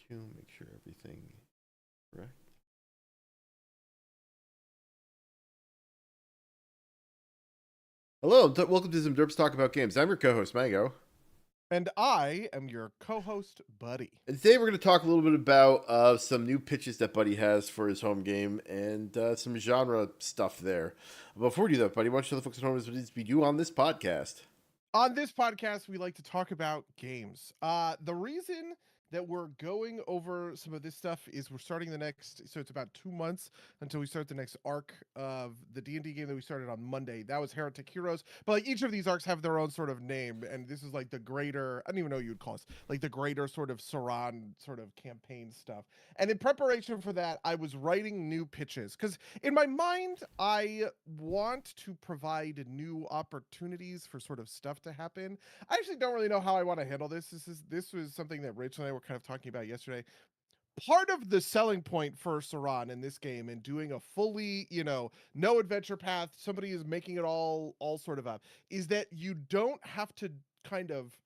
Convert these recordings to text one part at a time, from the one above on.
to make sure everything correct. Hello, welcome to some Derps Talk About Games. I'm your co-host, Mango. And I am your co-host, Buddy. And today we're going to talk a little bit about some new pitches that Buddy has for his home game and some genre stuff there. Before we do that, Buddy, why don't you tell the folks at home what it is we do on this podcast? On this podcast, we like to talk about games. The reason that we're going over some of this stuff is we're starting the next, so it's about 2 months until we start the next arc of the D&D game that we started on Monday. That was Heretic Heroes, but like each of these arcs have their own sort of name, and this is like the greater, I don't even know what you would call it, like the greater sort of Ceran sort of campaign stuff. And in preparation for that, I was writing new pitches, because in my mind, I want to provide new opportunities for sort of stuff to happen. I actually don't really know how I want to handle this. This was something that Rachel and I were kind of talking about yesterday. Part of the selling point for Ceran in this game and doing a fully, no adventure path, somebody is making it all sort of up, is that you don't have to kind of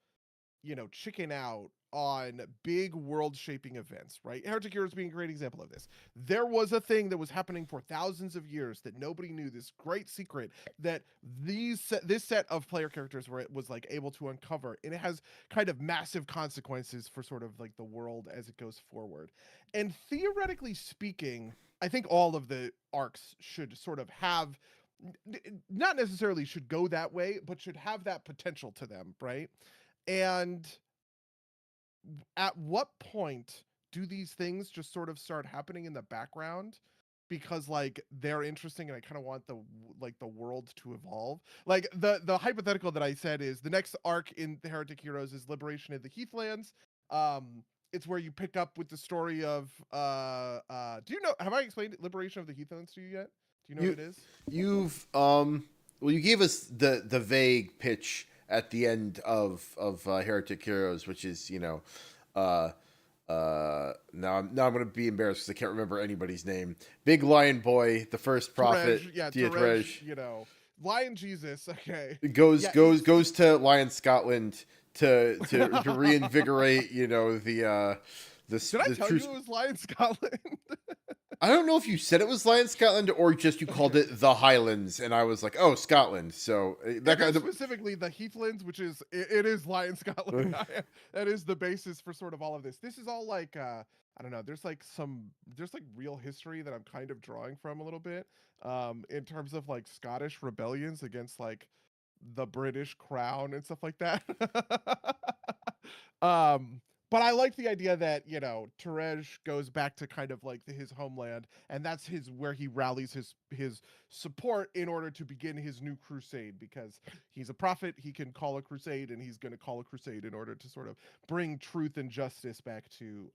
chicken out on big world shaping events, right? Heretic Heroes being a great example of this. There was a thing that was happening for thousands of years that nobody knew, this great secret that this set of player characters was like able to uncover, and it has kind of massive consequences for sort of like the world as it goes forward. And theoretically speaking, I think all of the arcs should sort of have, not necessarily should go that way, but should have that potential to them, right? And at what point do these things just sort of start happening in the background because like they're interesting and I kind of want the world to evolve? Like the hypothetical that I said is the next arc in the Heretic Heroes is Liberation of the Heathlands. It's where you pick up with the story of do you know, have I explained Liberation of the Heathlands to you yet? Do you know what You, it is? you've well, you gave us the vague pitch at the end of Heretic Heroes, which is uh, now I'm gonna be embarrassed because I can't remember anybody's name. Big Lion Boy, the first prophet, Terej, yeah, Terej, Terej, Lion Jesus, okay. goes Yeah, goes it's goes to Lion Scotland to reinvigorate Did I the tell true. you it was Lion Scotland? I don't know if you said it was Lion Scotland or just you called Okay. it the Highlands, and I was like, oh, Scotland. So that It kind is of. specifically the Heathlands, which is it is Lion Scotland. That is the basis for sort of all of this. This is all like I don't know. There's like real history that I'm kind of drawing from a little bit, in terms of like Scottish rebellions against like the British crown and stuff like that. um, but I like the idea that Terej goes back to kind of like his homeland, and that's his where he rallies his support in order to begin his new crusade, because he's a prophet. He can call a crusade, and he's going to call a crusade in order to sort of bring truth and justice back to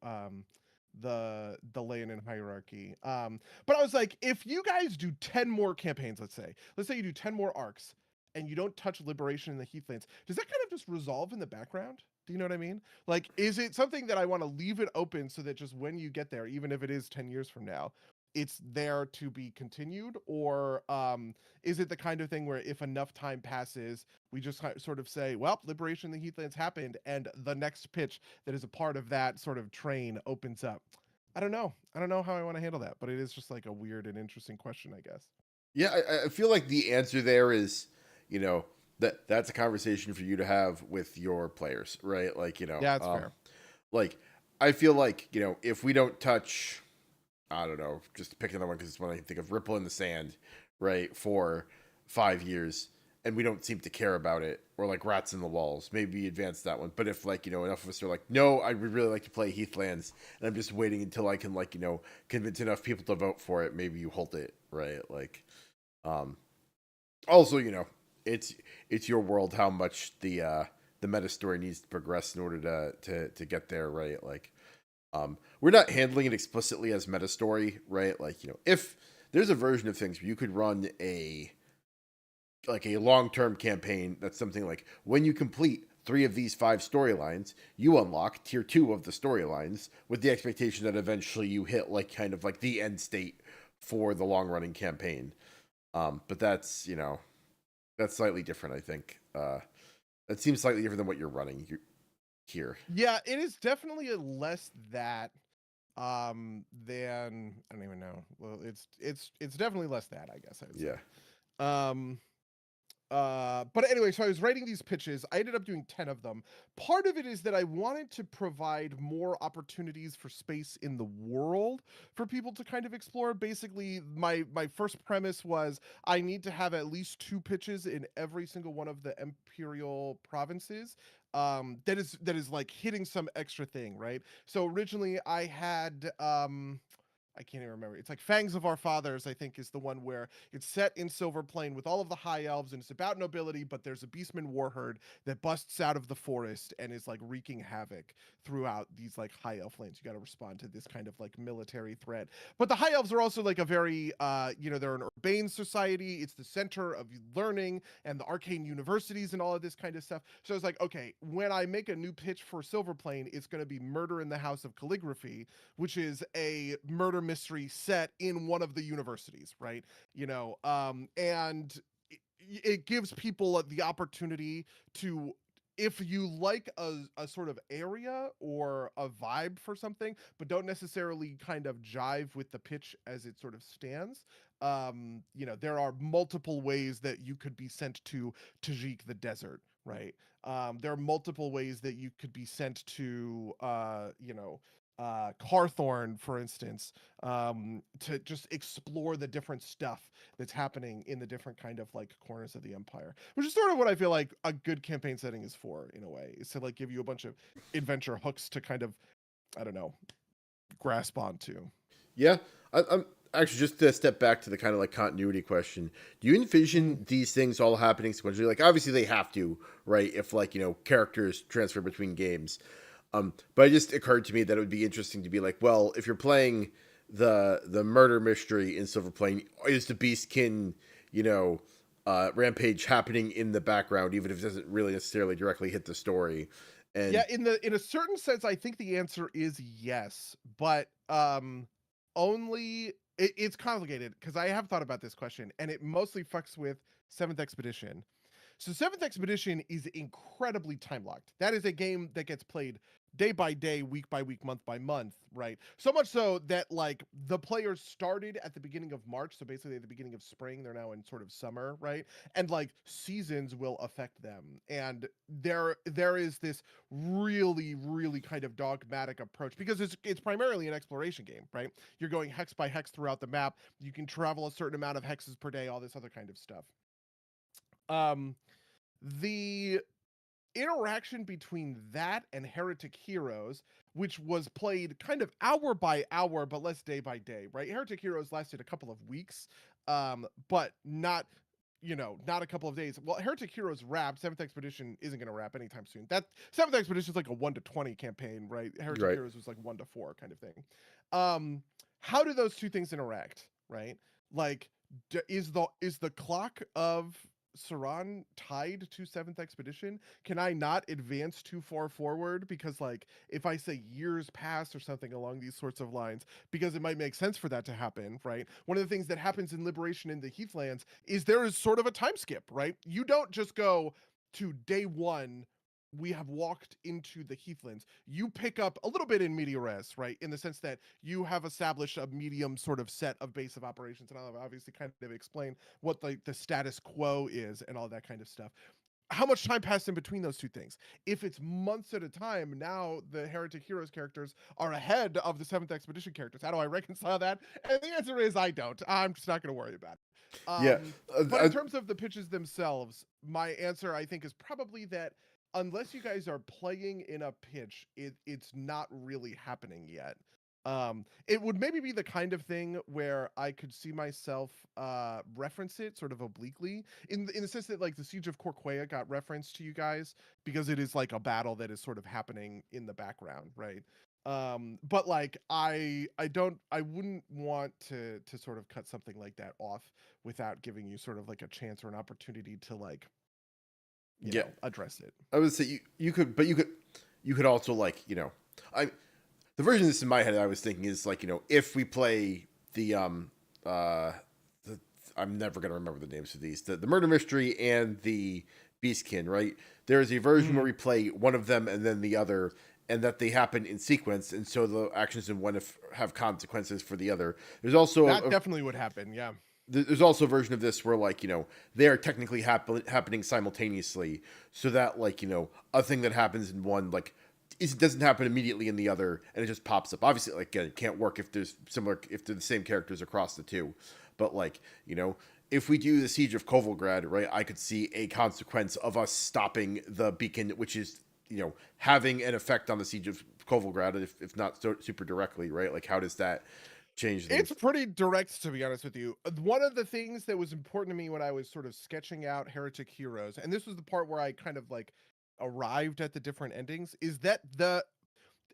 the Leonin hierarchy. But I was like, if you guys do 10 more campaigns, let's say you do 10 more arcs and you don't touch Liberation in the Heathlands, does that kind of just resolve in the background? Do you know what I mean? Like, is it something that I want to leave it open so that just when you get there, even if it is 10 years from now, it's there to be continued? Or is it the kind of thing where if enough time passes, we just sort of say, well, Liberation in the Heathlands happened, and the next pitch that is a part of that sort of train opens up? I don't know. I don't know how I want to handle that, but it is just like a weird and interesting question, I guess. Yeah, I feel like the answer there is, you know, that's a conversation for you to have with your players, right? Like, Yeah, it's fair. like I feel like if we don't touch, I don't know, just to pick another one because it's one I can think of, Ripple in the Sand, right, for 5 years, and we don't seem to care about it, or like Rats in the Walls, maybe advance that one. But if like enough of us are like, no, I would really like to play Heathlands, and I'm just waiting until I can like convince enough people to vote for it, maybe you hold it, right? Like, um, also it's your world, how much the meta story needs to progress in order to get there, right? Like, we're not handling it explicitly as meta story, right? Like, if there's a version of things where you could run a long-term campaign that's something like when you complete 3 of these 5 storylines, you unlock tier 2 of the storylines with the expectation that eventually you hit like kind of like the end state for the long-running campaign. But that's slightly different, I think. That seems slightly different than what you're running. here. Yeah, it is definitely a less that than I don't even know. Well, it's definitely less that, I guess I would say. Yeah. Um but anyway, so I was writing these pitches. I ended up doing 10 of them. Part of it is that I wanted to provide more opportunities for space in the world for people to kind of explore. Basically, my first premise was I need to have at least 2 pitches in every single one of the imperial provinces. That is like hitting some extra thing, right? So originally I had I can't even remember. It's like Fangs of Our Fathers, I think, is the one where it's set in Silver Plain with all of the high elves, and it's about nobility, but there's a beastman warherd that busts out of the forest and is like wreaking havoc throughout these like high elf lands. You got to respond to this kind of like military threat. But the high elves are also like a very, they're an urbane society. It's the center of learning and the arcane universities and all of this kind of stuff. So it's like, okay, when I make a new pitch for Silver Plain, it's going to be Murder in the House of Calligraphy, which is a murder mystery set in one of the universities, right? And it gives people the opportunity to, if you like a sort of area or a vibe for something, but don't necessarily kind of jive with the pitch as it sort of stands, there are multiple ways that you could be sent to Tajik the desert, right? There are multiple ways that you could be sent to, Carthorn, for instance, to just explore the different stuff that's happening in the different kind of like corners of the empire, which is sort of what I feel like a good campaign setting is for, in a way, is to like give you a bunch of adventure hooks to kind of, I don't know, grasp onto. Yeah. I'm actually, just to step back to the kind of like continuity question. Do you envision these things all happening sequentially? Like, obviously they have to, right? If like, characters transfer between games. But it just occurred to me that it would be interesting to be like, well, if you're playing the murder mystery in Silver Plain, is the Beastkin, rampage happening in the background, even if it doesn't really necessarily directly hit the story? Yeah, And in a certain sense, I think the answer is yes, but only it's complicated because I have thought about this question, and it mostly fucks with Seventh Expedition. So Seventh Expedition is incredibly time locked. That is a game that gets played day by day, week by week, month by month, right? So much so that like the players started at the beginning of March, so basically at the beginning of spring, they're now in sort of summer, right? And like seasons will affect them. And there is this really, really kind of dogmatic approach because it's primarily an exploration game, right? You're going hex by hex throughout the map. You can travel a certain amount of hexes per day, all this other kind of stuff. Um, the interaction between that and Heretic Heroes, which was played kind of hour by hour, but less day by day, right? Heretic Heroes lasted a couple of weeks, but not a couple of days. Well, Heretic Heroes wrapped. Seventh Expedition isn't going to wrap anytime soon. That Seventh Expedition is like a 1 to 20 campaign, right? Heretic right. Heroes was like 1 to 4 kind of thing. How do those two things interact, right? Like, is the clock of Ceran tied to Seventh Expedition? Can I not advance too far forward? Because like if I say years pass or something along these sorts of lines, because it might make sense for that to happen, right? One of the things that happens in Liberation in the Heathlands is there is sort of a time skip, right? You don't just go to day one, we have walked into the Heathlands. You pick up a little bit in media res, right? In the sense that you have established a medium sort of set of base of operations, and I'll obviously kind of explain what the status quo is and all that kind of stuff. How much time passed in between those two things? If it's months at a time, now the Heretic Heroes characters are ahead of the Seventh Expedition characters. How do I reconcile that? And the answer is I don't. I'm just not going to worry about it. Yeah. But in terms of the pitches themselves, my answer I think is probably that unless you guys are playing in a pitch, it's not really happening yet. It would maybe be the kind of thing where I could see myself reference it sort of obliquely in the sense that like the Siege of Corquea got referenced to you guys because it is like a battle that is sort of happening in the background, right? But like I wouldn't want to sort of cut something like that off without giving you sort of like a chance or an opportunity to like Yeah. address it. I would say you could, but you could also like, I the version of this in my head I was thinking is like, if we play the the I'm never gonna remember the names of these, the murder mystery and the Beastkin, right? There is a version where Mhm. we play one of them and then the other, and that they happen in sequence, and so the actions in one have consequences for the other. There's also That definitely would happen, yeah. there's also a version of this where, like, they are technically happening simultaneously, so that, like, a thing that happens in one, like, it doesn't happen immediately in the other, and it just pops up. Obviously, like, again, it can't work if they're the same characters across the two, but, like, if we do the Siege of Kovolgrad, right, I could see a consequence of us stopping the beacon, which is, having an effect on the Siege of Kovolgrad, if not super directly, right? Like, how does that change It's things? pretty direct, to be honest with you. One of the things that was important to me when I was sort of sketching out Heretic Heroes, and this was the part where I kind of like arrived at the different endings, is that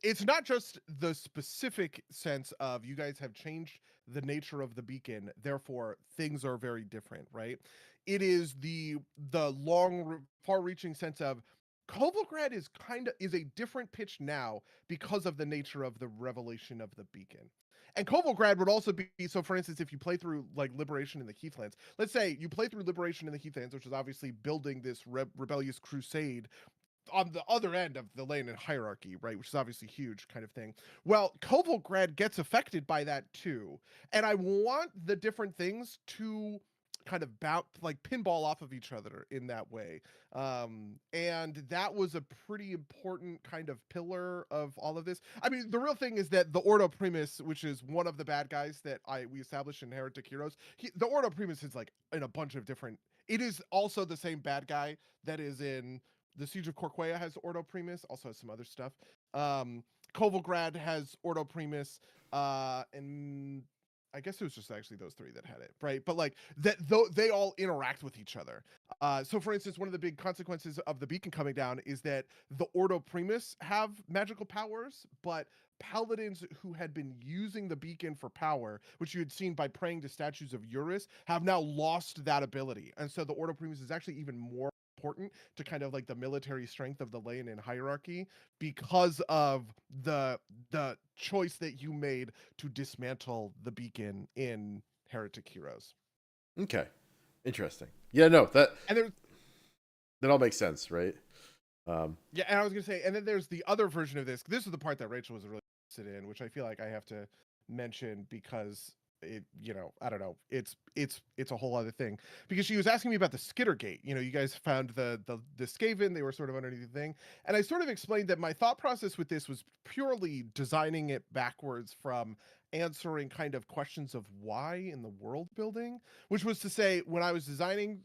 it's not just the specific sense of you guys have changed the nature of the beacon, therefore things are very different, right? It is the long, far-reaching sense of Kovolgrad is a different pitch now because of the nature of the revelation of the beacon. And Kovolgrad would also be, so for instance, if you play through like Liberation in the Heathlands, let's say you play through Liberation in the Heathlands, which is obviously building this rebellious crusade on the other end of the lane and hierarchy, right, which is obviously huge kind of thing. Well, Kovolgrad gets affected by that too. And I want the different things to kind of like pinball off of each other in that way. And that was a pretty important kind of pillar of all of this. I mean, the real thing is that the Ordo Primus, which is one of the bad guys that we established in Heretic Heroes, the Ordo Primus is like in a bunch of different, it is also the same bad guy that is in the Siege of Corquea has Ordo Primus, also has some other stuff. Kovolgrad has Ordo Primus, and I guess it was just actually those three that had it, right? But like that, though, they all interact with each other. So, for instance, one of the big consequences of the beacon coming down is that the Ordo Primus have magical powers, but paladins who had been using the beacon for power, which you had seen by praying to statues of Eurus, have now lost that ability. And so the Ordo Primus is actually even more important to kind of like the military strength of the lane and hierarchy because of the choice that you made to dismantle the beacon in Heretic Heroes. Okay, interesting. Yeah, no, And there's that all makes sense, right? Yeah, and I was gonna say, and then there's the other version of this. This is the part that Rachel was really interested in, which I feel like I have to mention because it, I don't know, it's a whole other thing. Because she was asking me about the Skittergate. You guys found the Skaven, they were sort of underneath the thing. And I sort of explained that my thought process with this was purely designing it backwards from answering kind of questions of why in the world building, which was to say, when I was designing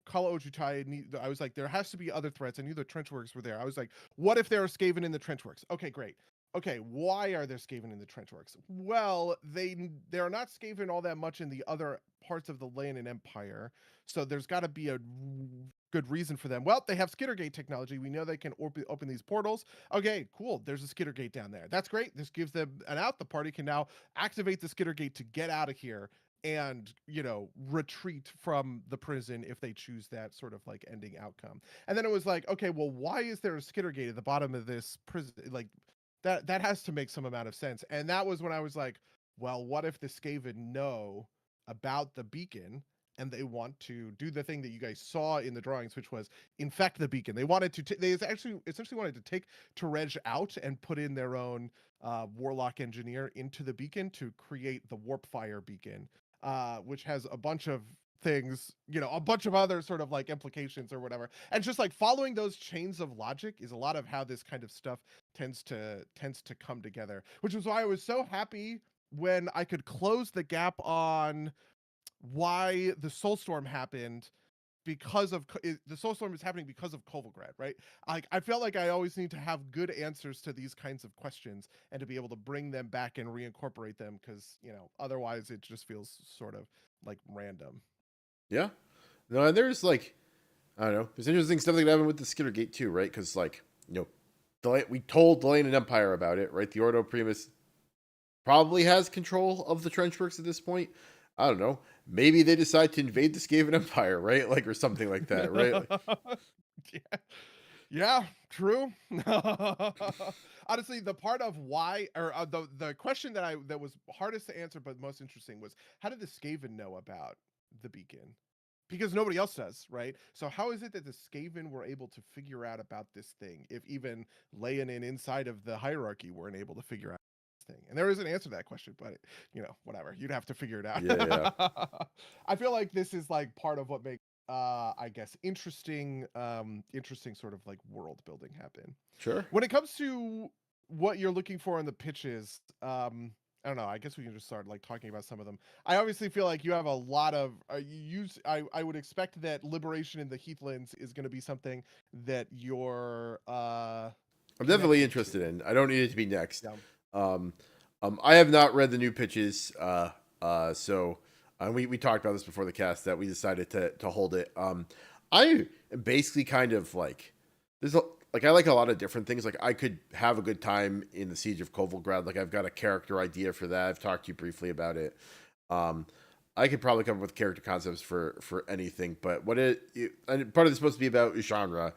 Call Ojutai, I was like, there has to be other threats. I knew the trenchworks were there. I was like, what if there are Skaven in the trenchworks? Okay, great. Okay, why are there Skaven in the trenchworks? Well, they're not Skaven all that much in the other parts of the Land and Empire, so there's got to be a good reason for them. Well, they have Skittergate technology. We know they can open these portals. Okay, cool. There's a Skittergate down there. That's great. This gives them an out. The party can now activate the Skittergate to get out of here and retreat from the prison if they choose that sort of like ending outcome. And then it was like, okay, well, why is there a Skittergate at the bottom of this prison? Like that has to make some amount of sense. And that was when I was like, well, what if the Skaven know about the beacon and they want to do the thing that you guys saw in the drawings, which was infect the beacon? They wanted to they actually essentially wanted to take Terej out and put in their own warlock engineer into the beacon to create the warp fire beacon, which has a bunch of things, a bunch of other sort of like implications or whatever. And just like following those chains of logic is a lot of how this kind of stuff tends to come together, which was why I was so happy when I could close the gap on why the Soulstorm happened because of the Soulstorm is happening because of Kovolgrad, right? I felt like I always need to have good answers to these kinds of questions and to be able to bring them back and reincorporate them because otherwise it just feels sort of like random. Yeah, no, and there's like, I don't know, there's interesting stuff that happened with the Skittergate too, right? Because, like, we told the Lane and Empire about it, right? The Ordo Primus probably has control of the trenchworks at this point. I don't know. Maybe they decide to invade the Skaven Empire, right? Like, or something like that, right? Like, Yeah. Yeah, true. Honestly, the part of why, or the question that was hardest to answer but most interesting was, how did the Skaven know about the beacon? because nobody else does, right? So how is it that the Skaven were able to figure out about this thing if even Leonin inside of the hierarchy weren't able to figure out this thing? And there is an answer to that question, but whatever. You'd have to figure it Yeah. out. I feel like this is like part of what makes I guess interesting sort of like world building happen. Sure. When it comes to what you're looking for in the pitches, I don't know. I guess we can just start like talking about some of them. I obviously feel like you have a lot of I would expect that liberation in the Heathlands is going to be something that you're I'm definitely connected interested to. in. I don't need it to be next. Yeah. Um, I have not read the new pitches. So we talked about this before the cast that we decided to hold it. I am basically kind of like I like a lot of different things. Like I could have a good time in the Siege of Kovalgrad. Like I've got a character idea for that. I've talked to you briefly about it. Um, I could probably come up with character concepts for anything. But and part of this is supposed to be about genre.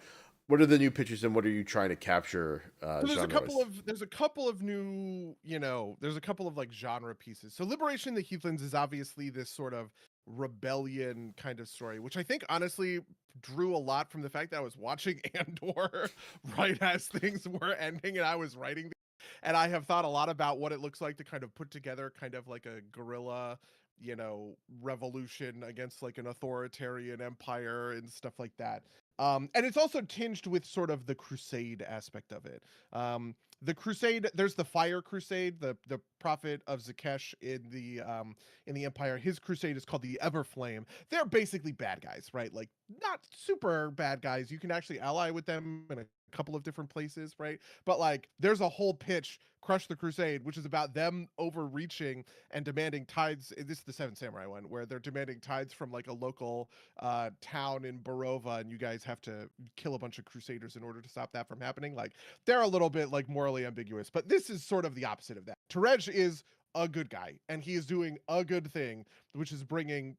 What are the new pitches and what are you trying to capture So genre-wise? there's a couple of new, there's a couple of like genre pieces. So Liberation in the Heathlands is obviously this sort of rebellion kind of story, which I think honestly drew a lot from the fact that I was watching Andor right as things were ending and I was writing and I have thought a lot about what it looks like to kind of put together kind of like a guerrilla, revolution against like an authoritarian empire and stuff like that. And it's also tinged with sort of the crusade aspect of it. The crusade, there's the fire crusade, the prophet of Zakesh in the empire. His crusade is called the Everflame. They're basically bad guys, right? Like not super bad guys. You can actually ally with them in a couple of different places, right? But like there's a whole pitch, Crush the Crusade, which is about them overreaching and demanding tithes. This is the Seven Samurai one, where they're demanding tithes from like a local town in Barova, and you guys have to kill a bunch of crusaders in order to stop that from happening. Like they're a little bit like morally ambiguous, but this is sort of the opposite of that. Terej is a good guy, and he is doing a good thing, which is bringing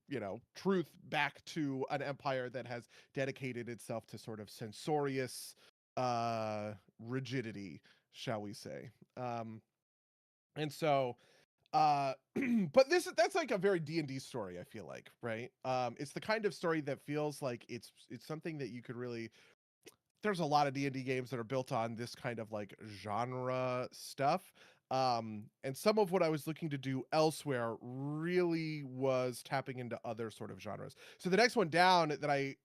truth back to an empire that has dedicated itself to sort of censorious rigidity, shall we say. And so but that's like a very D&D story, I feel like, right? It's the kind of story that feels like it's something that you could really, there's a lot of D&D games that are built on this kind of like genre stuff. And some of what I was looking to do elsewhere really was tapping into other sort of genres. So the next one down that I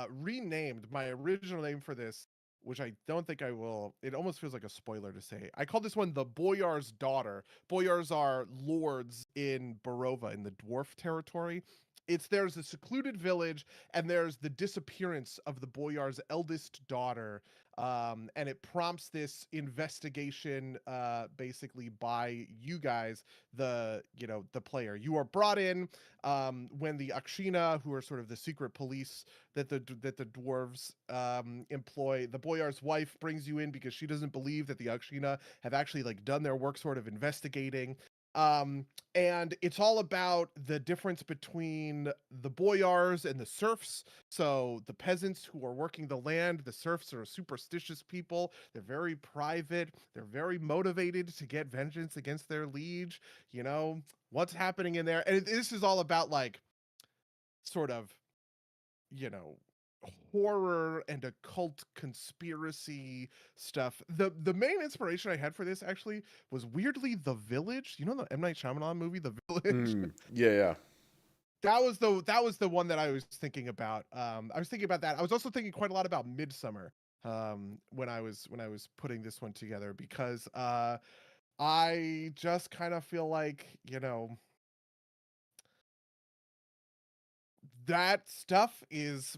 renamed, my original name for this, which I don't think I will, it almost feels like a spoiler to say. I call this one the Boyar's Daughter. Boyars are lords in Barova in the dwarf territory. There's a secluded village and there's the disappearance of the boyar's eldest daughter, and it prompts this investigation, basically by you guys, the player. You are brought in when the Akshina, who are sort of the secret police that the dwarves employ. The boyar's wife brings you in because she doesn't believe that the Akshina have actually like done their work, sort of investigating. Um, and it's all about the difference between the boyars and the serfs. So the peasants who are working the land, the serfs are superstitious people. They're very private. They're very motivated to get vengeance against their liege. What's happening in there. And this is all about like sort of, you know, horror and occult conspiracy stuff. The main inspiration I had for this actually was weirdly The Village. You know the M. Night Shyamalan movie, The Village? Yeah, yeah. That was the one that I was thinking about. I was thinking about that. I was also thinking quite a lot about Midsummer when I was putting this one together because I just kind of feel like, that stuff is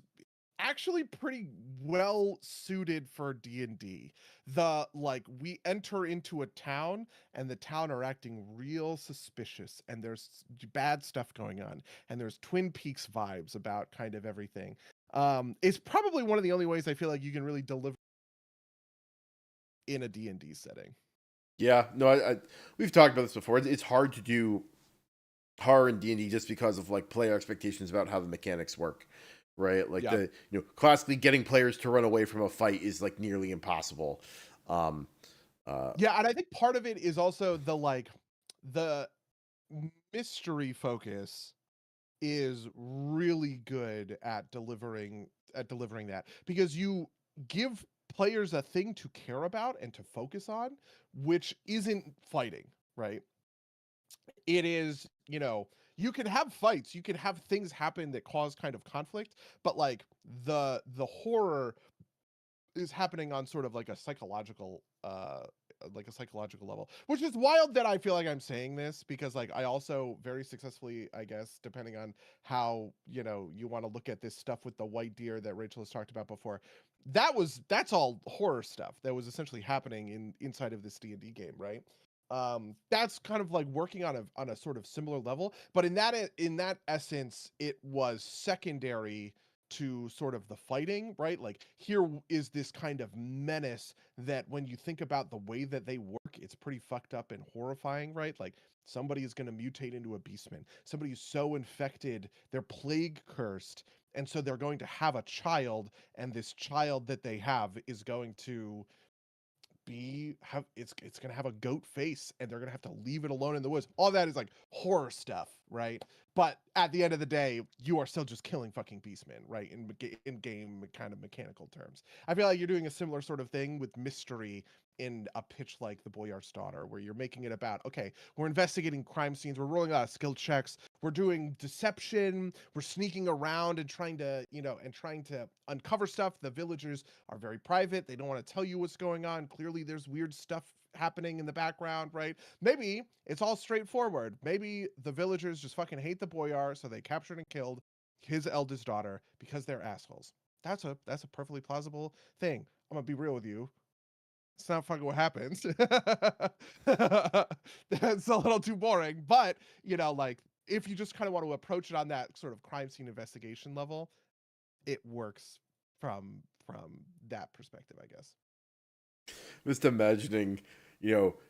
actually pretty well suited for D&D. The like we enter into a town and the town are acting real suspicious and there's bad stuff going on and there's Twin Peaks vibes about kind of everything. It's probably one of the only ways I feel like you can really deliver in a D&D setting. Yeah, no, we've talked about this before. It's hard to do horror in D&D just because of like player expectations about how the mechanics work, right? Like Yeah. classically getting players to run away from a fight is like nearly impossible. Um, Yeah, and I think part of it is also the mystery focus is really good at delivering that, because you give players a thing to care about and to focus on, which isn't fighting, right? It is, you can have fights, you can have things happen that cause kind of conflict, but like the horror is happening on sort of like a psychological level, which is wild that I feel like I'm saying this, because like I also very successfully, I guess, depending on how you want to look at this stuff with the white deer that Rachel has talked about before, that's all horror stuff that was essentially happening inside of this D&D game, right? That's kind of like working on a sort of similar level, but in that essence it was secondary to sort of the fighting, right? Like here is this kind of menace that when you think about the way that they work, it's pretty fucked up and horrifying, right? Like somebody is going to mutate into a beastman. Somebody is so infected, they're plague cursed, and so they're going to have a child, and this child that they have is going to it's gonna have a goat face, and they're gonna have to leave it alone in the woods. All that is like horror stuff, right? But at the end of the day, you are still just killing fucking beastmen, right? In game kind of mechanical terms, I feel like you're doing a similar sort of thing with mystery in a pitch like The Boyar's Daughter, where you're making it about, okay, we're investigating crime scenes, we're rolling out skill checks, we're doing deception, we're sneaking around and trying to uncover stuff. The villagers are very private, they don't want to tell you what's going on. Clearly there's weird stuff happening in the background, right? Maybe it's all straightforward. Maybe the villagers just fucking hate the Boyar, so they captured and killed his eldest daughter because they're assholes. That's a perfectly plausible thing. I'm gonna be real with you. It's not fucking what happens. That's a little too boring. But, like, if you just kind of want to approach it on that sort of crime scene investigation level, it works from that perspective, I guess. Just imagining,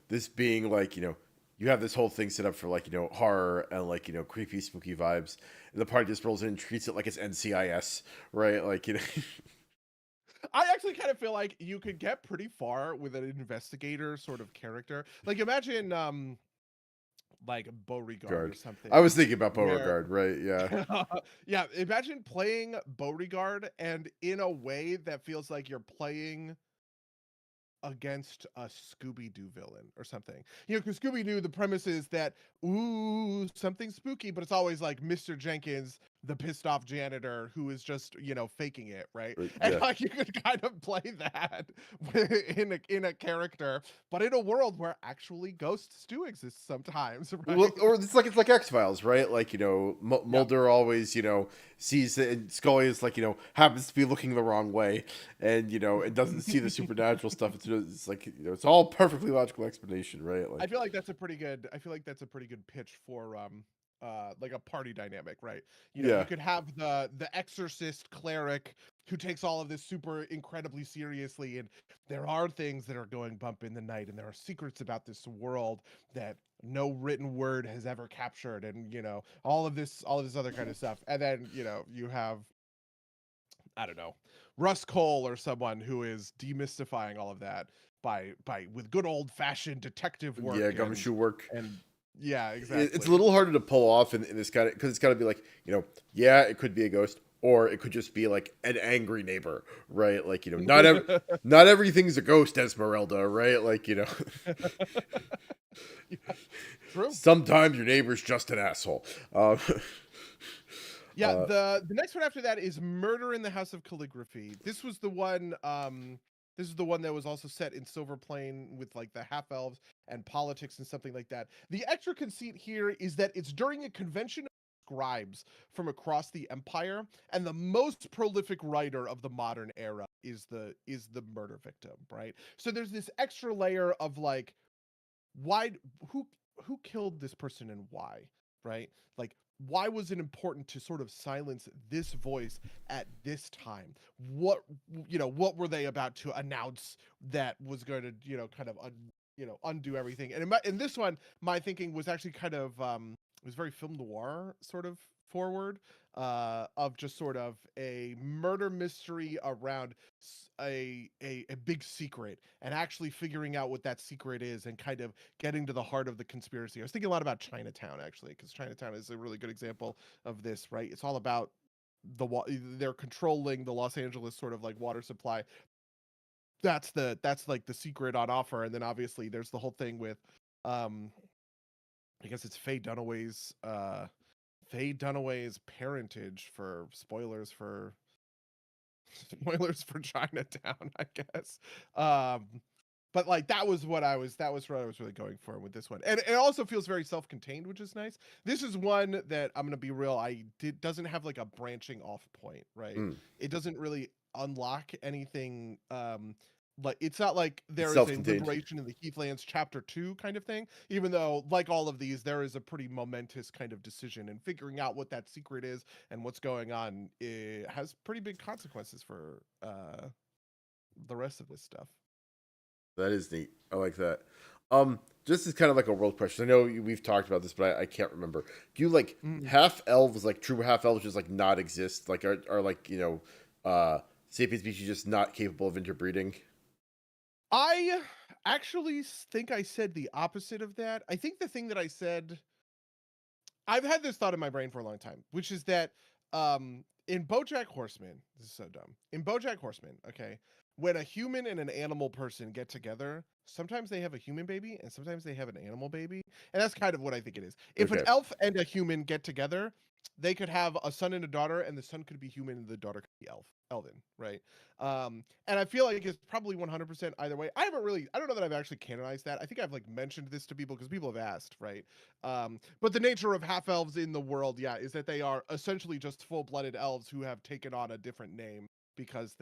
this being like, you have this whole thing set up for like, horror and like, creepy, spooky vibes. And the party just rolls in and treats it like it's NCIS, right? Like, I actually kind of feel like you could get pretty far with an investigator sort of character. Like imagine like Beauregard or guard. I something was thinking about where Beauregard, right? Yeah. yeah, imagine playing Beauregard and in a way that feels like you're playing against a Scooby-Doo villain or something. Because Scooby-Doo, the premise is that, ooh, something spooky, but it's always like Mr. Jenkins, the pissed off janitor who is just, faking it, right? And Yeah. like you could kind of play that in a character, but in a world where actually ghosts do exist sometimes, right? Well, or it's like X-Files, right? Like, Yeah. Mulder always, sees it, and Scully is like, happens to be looking the wrong way, and it doesn't see the supernatural stuff. It's like, it's all perfectly logical explanation, right? I Like, feel like that's a pretty good pitch for like a party dynamic, right? You yeah. could have the exorcist cleric who takes all of this super incredibly seriously, and there are things that are going bump in the night, and there are secrets about this world that no written word has ever captured, and all of this other kind of stuff. And then, you have, I don't know, Russ Cole or someone who is demystifying all of that by with good old fashioned detective Yeah, work and gumshoe work. and yeah, It's a exactly. little harder to pull off in this kind of, because it's got to be like, yeah, it could be a ghost, or it could just be like an angry neighbor, right? Like, not everything's a ghost, Esmeralda, right? Like, Yeah, true. sometimes your neighbor's just an asshole. Um, Yeah, the next one after that is Murder in the House of Calligraphy. This is the one that was also set in Silver Plain with like the half elves and politics and something like that. The extra conceit here is that it's during a convention of scribes from across the empire, and the most prolific writer of the modern era is the murder victim, right? So there's this extra layer of like, why who who killed this person and why, right? Like, why was it important to sort of silence this voice at this time? What were they about to announce that was going to, kind of undo everything? And in this one, my thinking was actually kind of it was very film noir sort of forward, of just sort of a murder mystery around a big secret, and actually figuring out what that secret is and kind of getting to the heart of the conspiracy. I was thinking a lot about Chinatown, actually, because Chinatown is a really good example of this, right? It's all about they're controlling the Los Angeles sort of like water supply. That's like the secret on offer. And then obviously there's the whole thing with um I guess it's Faye Dunaway's parentage, for spoilers for spoilers for Chinatown, I guess. But like that was what I was really going for with this one. And it also feels very self-contained, which is nice. This is one that, I'm gonna be real, doesn't have like a branching off point, right? Mm. It doesn't really unlock anything. Like it's not like It's there is a self-contained. liberation in the Heathlands chapter 2 kind of thing, even though like all of these, there is a pretty momentous kind of decision, and figuring out what that secret is and what's going on, it has pretty big consequences for the rest of this stuff. That is neat. I like that. Just as kind of like a world question. I know we've talked about this, but I can't remember. Do you like Mm. half elves, like true half elves, just like not exist? Like are like sapient species just not capable of interbreeding? I actually think I said the opposite of that. I think the thing that I said, I've had this thought in my brain for a long time, which is that in BoJack Horseman, this is so dumb. In BoJack Horseman, okay, when a human and an animal person get together, sometimes they have a human baby and sometimes they have an animal baby, and that's kind of what I think it is. If an Okay. elf and a human get together, they could have a son and a daughter, and the son could be human and the daughter could be elven, right? And I feel like it's probably 100% either way. I don't know that I've actually canonized that. I think I've like mentioned this to people because people have asked, right? But the nature of half elves in the world, yeah, is that they are essentially just full-blooded elves who have taken on a different name because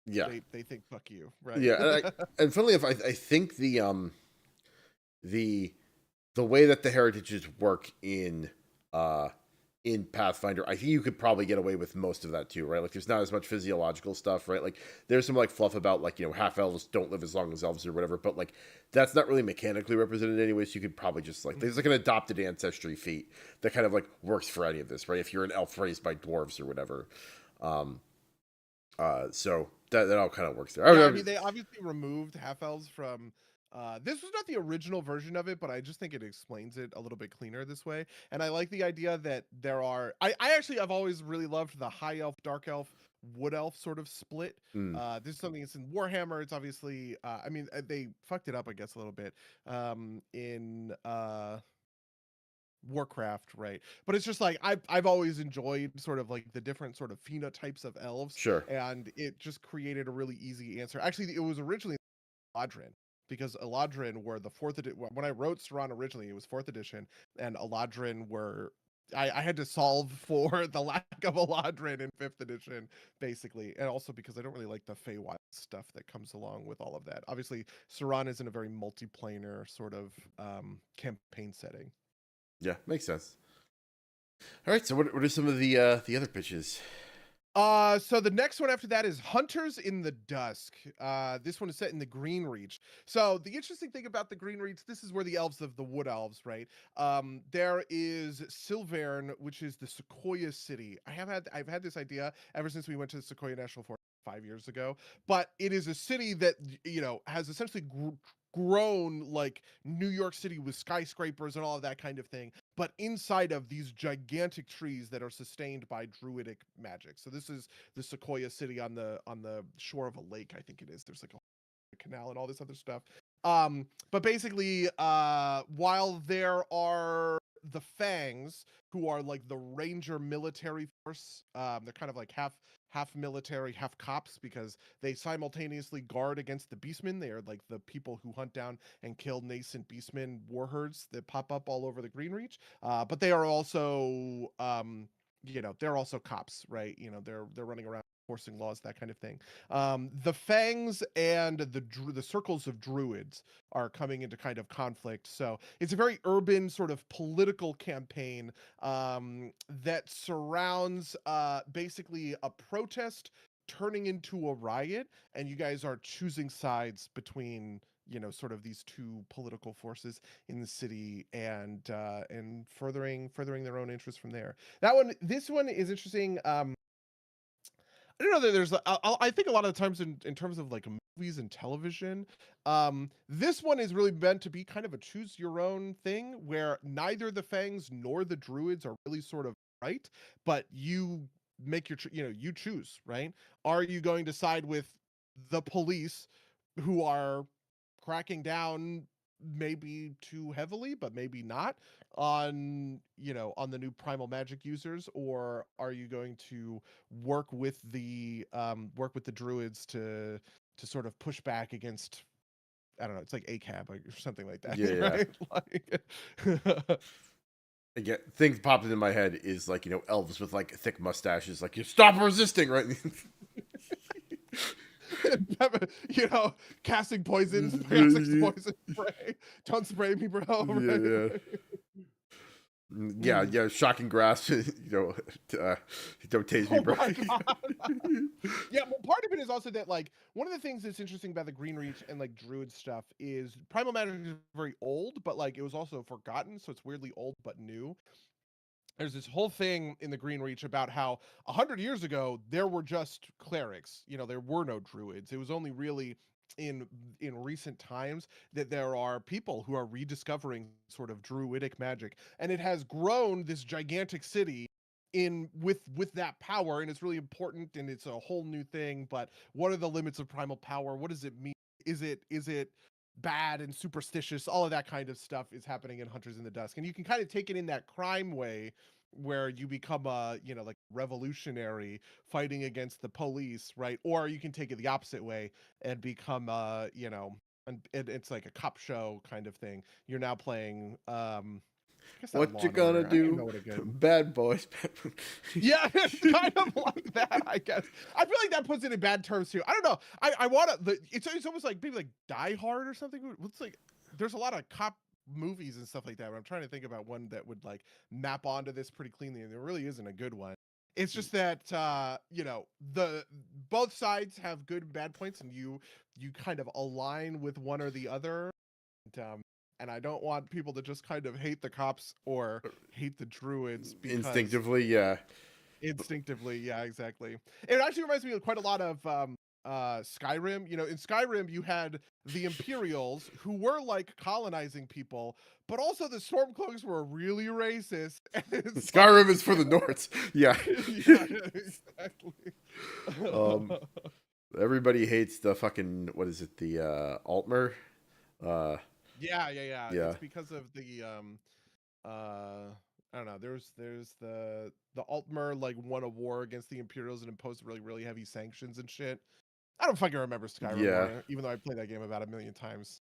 Yeah. they think fuck you, right? Yeah. And funnily enough, I think the the way that the heritages work in Pathfinder, I think you could probably get away with most of that too, right? Like there's not as much physiological stuff, right? Like there's some like fluff about like, half elves don't live as long as elves or whatever, but like that's not really mechanically represented anyway, so you could probably just like there's like an adopted ancestry feat that kind of like works for any of this, right? If you're an elf raised by dwarves or whatever. Um so that all kind of works there. Yeah, I mean, they obviously removed half elves from. This was not the original version of it, but I just think it explains it a little bit cleaner this way. And I like the idea that there are. I've always really loved the high elf, dark elf, wood elf sort of split. mm, This is something that's in Warhammer. It's obviously. I mean, they fucked it up, I guess, a little bit. In Warcraft, right? But it's just like I've always enjoyed sort of like the different sort of phenotypes of elves, sure. and it just created a really easy answer. Actually, it was originally Eladrin, because Eladrin were the fourth edition. When I wrote Ceran originally, it was fourth edition, and Eladrin were. I had to solve for the lack of Eladrin in fifth edition, basically, and also because I don't really like the Feywild stuff that comes along with all of that. Obviously, Ceran is in a very multiplanar sort of campaign setting. Yeah, makes sense. All right, so what are some of the other pitches? So the next one after that is Hunters in the Dusk. This one is set in the Green Reach. So the interesting thing about the Green Reach, this is where the elves of the Wood Elves, right? There is Silverne, which is the Sequoia City. I've had this idea ever since we went to the Sequoia National Forest 5 years ago, but it is a city that has essentially grown like New York City with skyscrapers and all of that kind of thing, but inside of these gigantic trees that are sustained by druidic magic. So this is the Sequoia City on the shore of a lake, I think it is. There's like a canal and all this other stuff. But basically, while there are the Fangs, who are like the Ranger military force, they're kind of like half military, half cops, because they simultaneously guard against the Beastmen. They are like the people who hunt down and kill nascent Beastmen war herds that pop up all over the Green Reach. But they are also, they're also cops, right? They're running around enforcing laws, that kind of thing. The Fangs and the circles of druids are coming into kind of conflict. So it's a very urban sort of political campaign that surrounds basically a protest turning into a riot, and you guys are choosing sides between sort of these two political forces in the city, and furthering their own interests from there. This one is interesting. I don't know that there's. I think a lot of the times in terms of like movies and television, this one is really meant to be kind of a choose your own thing, where neither the Fangs nor the Druids are really sort of right, but you make you choose, right? Are you going to side with the police, who are cracking down maybe too heavily, but maybe not, on the new primal magic users, or are you going to work with the druids to sort of push back against, I don't know, it's like ACAB or something like that, Yeah. right? Like, Again, thing popped into my head is like, elves with like thick mustaches, like, you stop resisting, right? Casting poisons, toxic poison spray. Don't spray me, bro. Yeah, Right? yeah. Shocking grasp. Don't tase me, Oh bro. my God. Yeah, well, part of it is also that, like, one of the things that's interesting about the Green Reach and like Druid stuff is Primal Magic is very old, but like it was also forgotten, so it's weirdly old but new. There's this whole thing in the Green Reach about how 100 years ago there were just clerics. There were no druids. It was only really in recent times that there are people who are rediscovering sort of druidic magic, and it has grown this gigantic city in with that power, and it's really important, and it's a whole new thing. But what are the limits of primal power? What does it mean? Is it bad and superstitious? All of that kind of stuff is happening in Hunters in the Dusk, and you can kind of take it in that crime way, where you become a like revolutionary fighting against the police, right? Or you can take it the opposite way and become and it's like a cop show kind of thing. You're now playing I guess not What Law you and gonna Order. I don't even do, know what a good. bad boys? Yeah, it's kind of like that, I guess. I feel like that puts it in bad terms too. I don't know. I want to. It's almost like maybe like Die Hard or something. It's like there's a lot of cop movies and stuff like that. But I'm trying to think about one that would like map onto this pretty cleanly, and there really isn't a good one. It's just that the both sides have good and bad points, and you kind of align with one or the other. And I don't want people to just kind of hate the cops or hate the druids because Instinctively, yeah. instinctively, yeah, exactly. It actually reminds me of quite a lot of Skyrim. In Skyrim you had the Imperials, who were like colonizing people, but also the Stormcloaks were really racist. And Skyrim is for the Nords. Yeah. Yeah, exactly. Everybody hates the fucking, what is it? The Altmer. Yeah. Yeah. It's because of the I don't know. There's the Altmer like won a war against the Imperials and imposed really really heavy sanctions and shit. I don't fucking remember Skyrim Yeah. more, even though I played that game about 1,000,000 times.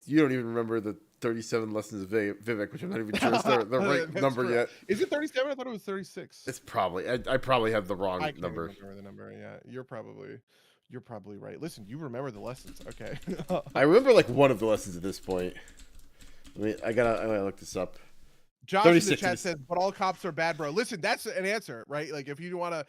You don't even remember the 37 lessons of Vivek, which I'm not even sure is the right number true. yet. Is it 37? I thought it was 36. It's probably, I probably have the wrong I can't number. remember the number. Yeah, you're probably right. Listen, you remember the lessons, okay? I remember like one of the lessons at this point. I gotta look this up. Josh in the chat says, "But all cops are bad, bro." Listen, that's an answer, right? Like, if you wanna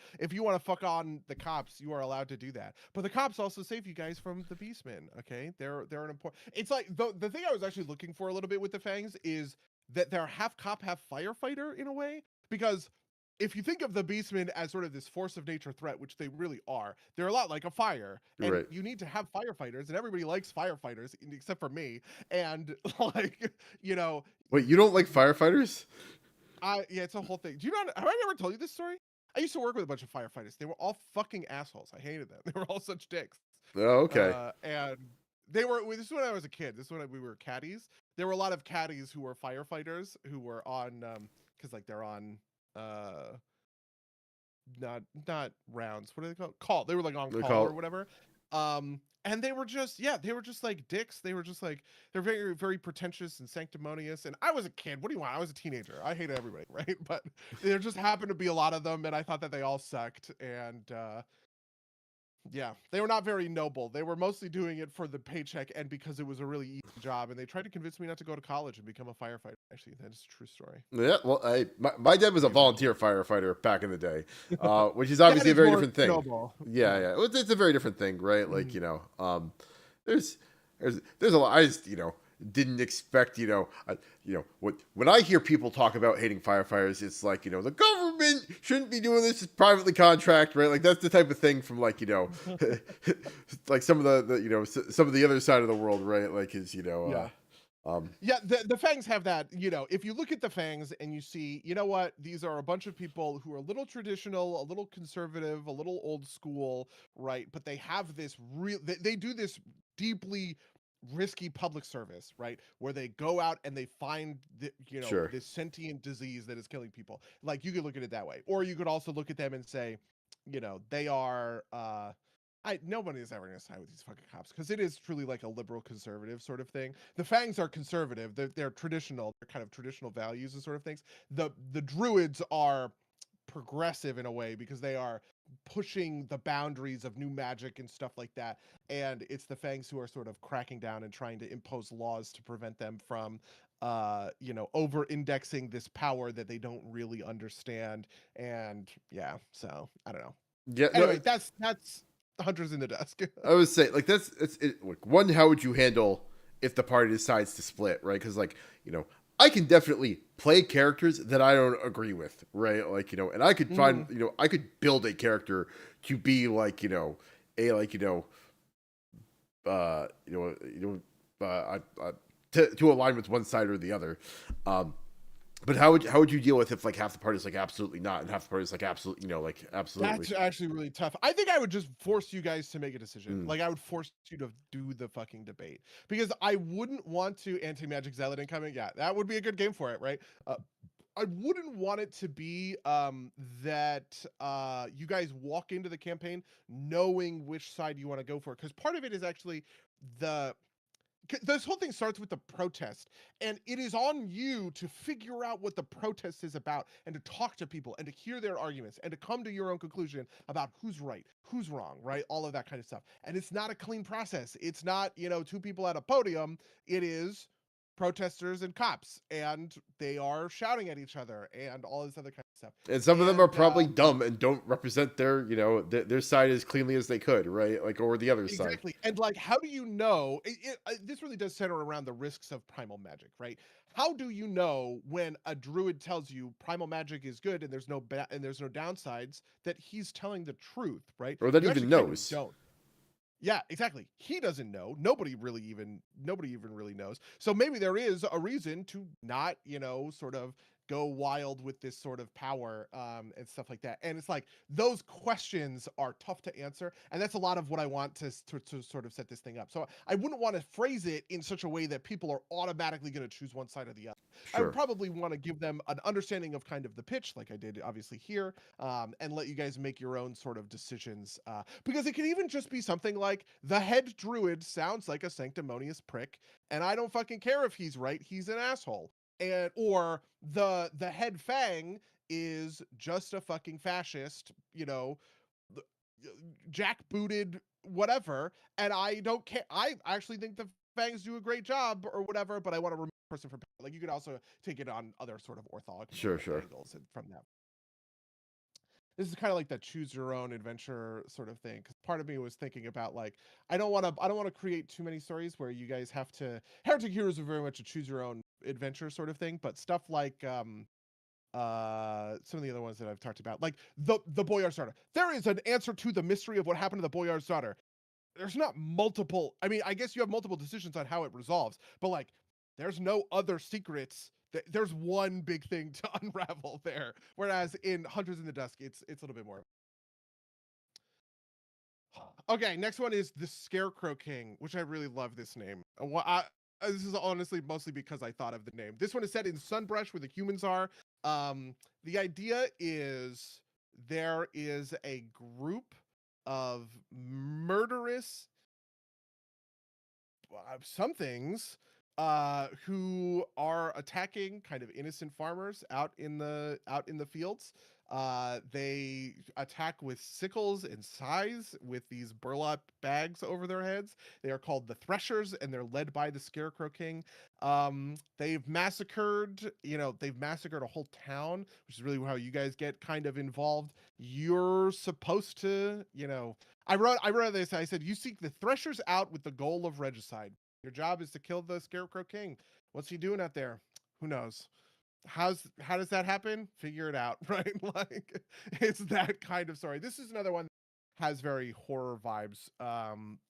fuck on the cops, you are allowed to do that. But the cops also save you guys from the Beastmen. Okay, they're an important. It's like the thing I was actually looking for a little bit with the Fangs is that they're half cop, half firefighter in a way, because if you think of the Beastmen as sort of this force of nature threat, which they really are, they're a lot like a fire, and Right. you need to have firefighters, and everybody likes firefighters except for me, and like Wait, you don't like firefighters? yeah, it's a whole thing. Do you not? Have I ever told you this story? I used to work with a bunch of firefighters. They were all fucking assholes. I hated them. They were all such dicks. Oh, okay. And they were. This is when I was a kid. This is when we were caddies. There were a lot of caddies who were firefighters who were on, because like they're on, not rounds. What are they called? Call. They were like on call or whatever. And they were just like dicks. They were just like, they're very, very pretentious and sanctimonious. And I was a kid. What do you want? I was a teenager. I hated everybody, right? But there just happened to be a lot of them, and I thought that they all sucked. And yeah, they were not very noble. They were mostly doing it for the paycheck and because it was a really easy job. And they tried to convince me not to go to college and become a firefighter. Actually, that is a true story. Yeah, well, my dad was a volunteer firefighter back in the day, which is obviously a very different thing. Noble. Yeah. It's a very different thing, right? Like, there's there's a lot. I just didn't expect when I hear people talk about hating firefighters, it's like the government shouldn't be doing this. It's privately contract, right? Like that's the type of thing from like like some of some of the other side of the world, right? Like is Yeah. Yeah, the Fangs have that, if you look at the Fangs and you see, you know what, these are a bunch of people who are a little traditional, a little conservative, a little old school, right? But they have this they do this deeply risky public service, right? Where they go out and they find sure, this sentient disease that is killing people. Like you could look at it that way. Or you could also look at them and say, they are nobody is ever gonna side with these fucking cops because it is truly like a liberal conservative sort of thing. The Fangs are conservative, they're traditional, they're kind of traditional values and sort of things. The Druids are progressive in a way because they are pushing the boundaries of new magic and stuff like that. And it's the Fangs who are sort of cracking down and trying to impose laws to prevent them from over indexing this power that they don't really understand. And yeah, so I don't know. yeah, no. Anyway, that's Hunters in the Dusk. I would say like that's it. Like one, how would you handle if the party decides to split, right? Because like I can definitely play characters that I don't agree with, right? Like and I could find I could build a character to be like a like to align with one side or the other. But how would you deal with if like half the party's like absolutely not and half the party's like absolutely like absolutely? That's actually really tough. I think I would just force you guys to make a decision. Like I would force you to do the fucking debate because I wouldn't want to anti-magic zealot incoming. Yeah, that would be a good game for it, right? I wouldn't want it to be that you guys walk into the campaign knowing which side you want to go for because part of it is actually the this whole thing starts with the protest, and it is on you to figure out what the protest is about and to talk to people and to hear their arguments and to come to your own conclusion about who's right, who's wrong, right? All of that kind of stuff. And it's not a clean process. It's not, two people at a podium. It is protesters and cops, and they are shouting at each other and all this other kind of stuff. And some of them are And probably dumb and don't represent their their side as cleanly as they could, right? Like or the other side. exactly. And like, how do you know? This really does center around the risks of primal magic, right? How do you know when a druid tells you primal magic is good and there's no and there's no downsides that he's telling the truth, right? Or that You even actually kind of knows. don't. Yeah, exactly. He doesn't know. Nobody even really knows. So maybe there is a reason to not, sort of go wild with this sort of power and stuff like that. And it's like those questions are tough to answer, and that's a lot of what I want to sort of set this thing up. So I wouldn't want to phrase it in such a way that people are automatically going to choose one side or the other. I would Sure. probably want to give them an understanding of kind of the pitch, like I did obviously here, and let you guys make your own sort of decisions. Because it could even just be something like the head druid sounds like a sanctimonious prick, and I don't fucking care if he's right. He's an asshole. And or the head fang is just a fucking fascist, jackbooted whatever, and I don't care. I actually think the fangs do a great job or whatever, but I want to remove the person from like you could also take it on other sort of Sure, orthogonal sure. angles and from that. This is kind of like that choose your own adventure sort of thing. Because part of me was thinking about like I don't want to create too many stories where you guys have to. Heretic Heroes are very much a choose your own adventure sort of thing, but stuff like some of the other ones that I've talked about, like the Boyard's daughter. There is an answer to the mystery of what happened to the Boyard's daughter. There's not multiple. I mean, I guess you have multiple decisions on how it resolves, but like there's no other secrets. There's one big thing to unravel there. Whereas in Hunters in the Dusk, it's a little bit more. Okay, next one is the Scarecrow King, which I really love this name. This is honestly mostly because I thought of the name. This one is set in Sunbrush, where the humans are. The idea is there is a group of murderous somethings who are attacking kind of innocent farmers out in the fields. They attack with sickles and scythes with these burlap bags over their heads. They are called the Threshers, and they're led by the Scarecrow King. They've massacred a whole town, which is really how you guys get kind of involved. You're supposed to, I wrote this. I said, you seek the Threshers out with the goal of regicide. Your job is to kill the Scarecrow King. What's he doing out there? Who knows? How does that happen? Figure it out, right? Like, it's that kind of story. This is another one that has very horror vibes,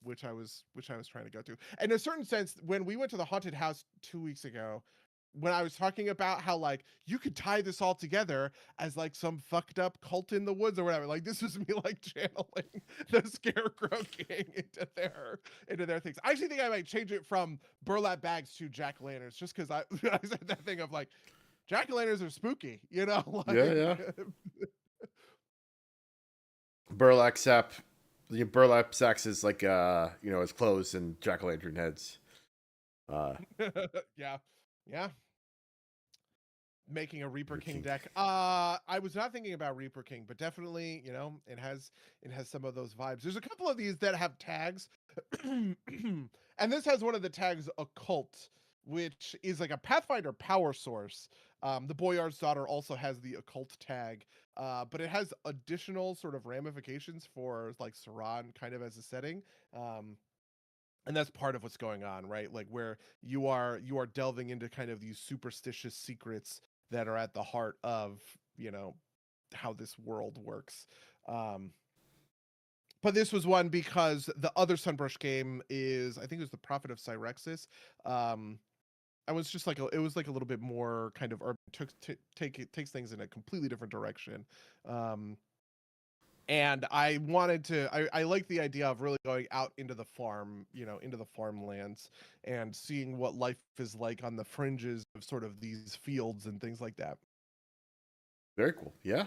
which I was trying to go to. And in a certain sense, when we went to the haunted house 2 weeks ago, when I was talking about how like you could tie this all together as like some fucked up cult in the woods or whatever, like this was me like channeling the Scarecrow King into their things. I actually think I might change it from burlap bags to jack-o'-lanterns, just because I said that thing of like jack-o'-lanterns are spooky, like, Yeah. Burlap sack. The burlap sacks is like it's clothes and jack-o'-lantern heads. Yeah. Making a Reaper King deck. I was not thinking about Reaper King, but definitely, it has some of those vibes. There's a couple of these that have tags. And this has one of the tags, Occult, which is like a Pathfinder power source. The Boyard's Daughter also has the Occult tag, but it has additional sort of ramifications for like Ceran kind of as a setting. And that's part of what's going on, right? Like where you are delving into kind of these superstitious secrets that are at the heart of, how this world works. But this was one because the other Sunbrush game is, I think it was the Prophet of Cyrexis. I was just like, it was like a little bit more kind of urban, takes things in a completely different direction. And I wanted to, I like the idea of really going out into the farm, into the farmlands and seeing what life is like on the fringes of sort of these fields and things like that. Very cool. Yeah.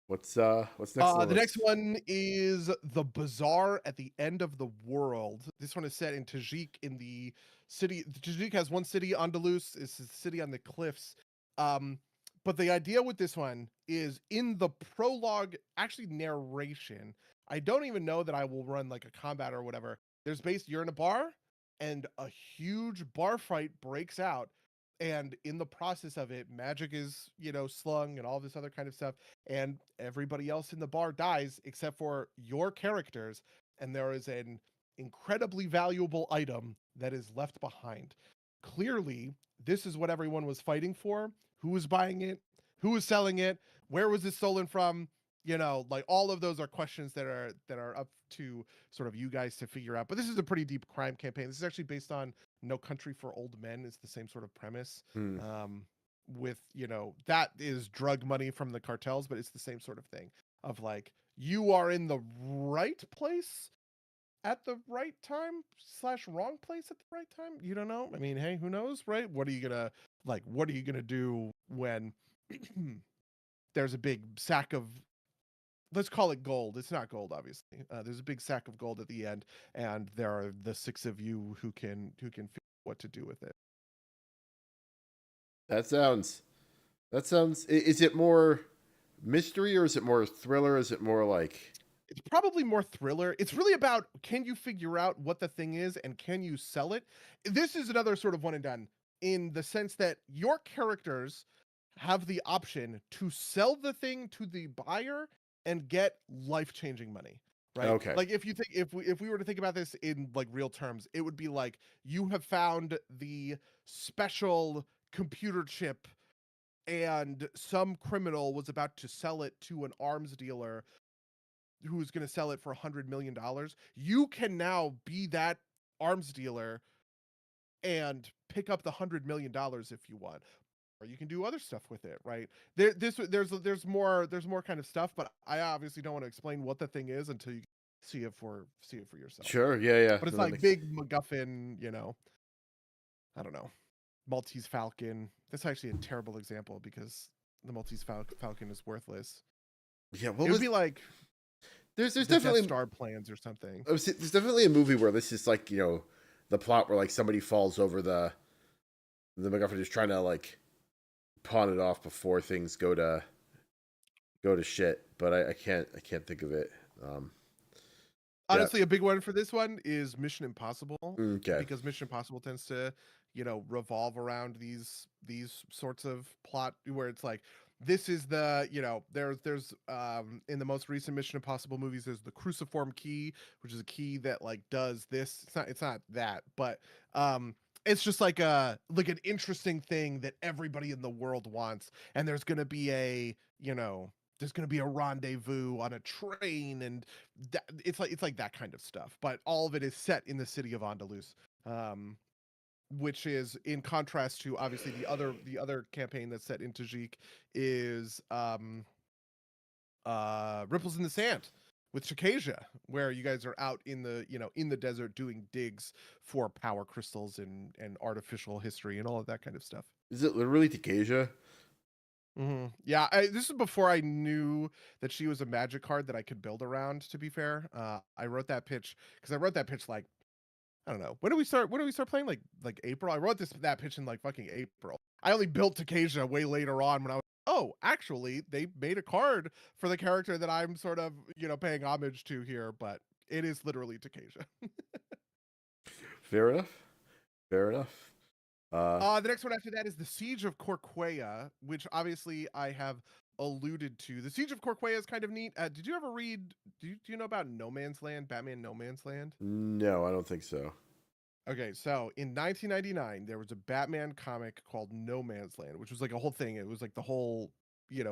What's next on The next one is The Bazaar at the End of the World. This one is set in Tajik, in the city. Tajik has one city, Andalus. It's a city on the cliffs. But the idea with this one is in the prologue, actually narration. I don't even know that I will run like a combat or whatever. You're in a bar and a huge bar fight breaks out. And in the process of it, magic is, slung and all this other kind of stuff. And everybody else in the bar dies except for your characters. And there is an incredibly valuable item that is left behind. Clearly, this is what everyone was fighting for. Who was buying it? Who was selling it? Where was it stolen from? Like all of those are questions that are up to sort of you guys to figure out. But this is a pretty deep crime campaign. This is actually based on No Country for Old Men. It's the same sort of premise. With, that is drug money from the cartels, but it's the same sort of thing of like, you are in the right place at the right time / wrong place at the right time. You don't know. I mean, hey, who knows, right? What are you gonna do when there's a big sack of, let's call it gold. It's not gold, obviously. There's a big sack of gold at the end, and there are the 6 of you who can figure out what to do with it. That sounds. Is it more mystery or is it more thriller? Is it more like? It's probably more thriller. It's really about, can you figure out what the thing is and can you sell it? This is another sort of one and done, in the sense that your characters have the option to sell the thing to the buyer and get life-changing money, right? Okay. Like if we were to think about this in like real terms, it would be like, you have found the special computer chip and some criminal was about to sell it to an arms dealer who's going to sell it for $100 million. You can now be that arms dealer and pick up the $100 million if you want, or you can do other stuff with it, right? There's more kind of stuff, but I obviously don't want to explain what the thing is until you see it for yourself. Sure. Yeah. But it's No, like big MacGuffin, I don't know, Maltese Falcon. That's actually a terrible example because the Maltese Falcon is worthless. Yeah. It would be like, there's the definitely Death Star plans or something. There's definitely a movie where this is like the plot where like somebody falls over the MacGuffin is trying to like pawn it off before things go to shit. But I can't think of it. Yeah. Honestly, a big one for this one is Mission Impossible, Okay. because Mission Impossible tends to, revolve around these sorts of plot where it's like this is the, there's in the most recent Mission Impossible movies there's the cruciform key, which is a key that like does this. It's not that, but it's just like an interesting thing that everybody in the world wants, and there's going to be there's going to be a rendezvous on a train, and it's like that kind of stuff, but all of it is set in the city of Andalus, which is in contrast to obviously the other campaign that's set in Tajik is Ripples in the Sand with Shikasia, where you guys are out in the desert doing digs for power crystals and artificial history and all of that kind of stuff. Is it literally Takasia? Yeah, this is before I knew that she was a magic card that I could build around. To be fair, I wrote that pitch because I wrote that pitch like I don't know. When do we start? When do we start playing? Like April. I wrote that pitch in like fucking April. I only built Takasia way later on when I was. Oh, actually, they made a card for the character that I'm sort of paying homage to here, but it is literally Takasia. Fair enough. Fair enough. The next one after that is the Siege of Corquea, which obviously I have alluded to. The Siege of Corquea is kind of neat. Did you ever read? Do you know about No Man's Land? Batman No Man's Land? No, I don't think so. Okay, so in 1999, there was a Batman comic called No Man's Land, which was like a whole thing. It was like the whole,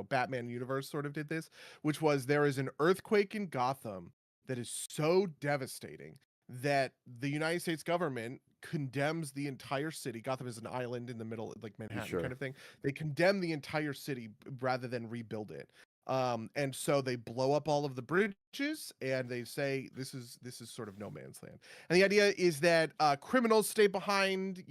Batman universe sort of did this, which was there is an earthquake in Gotham that is so devastating that the United States government condemns the entire city. Gotham is an island in the middle, like Manhattan kind Sure. of thing. They condemn the entire city rather than rebuild it. And so they blow up all of the bridges and they say this is sort of no man's land. And the idea is that criminals stay behind,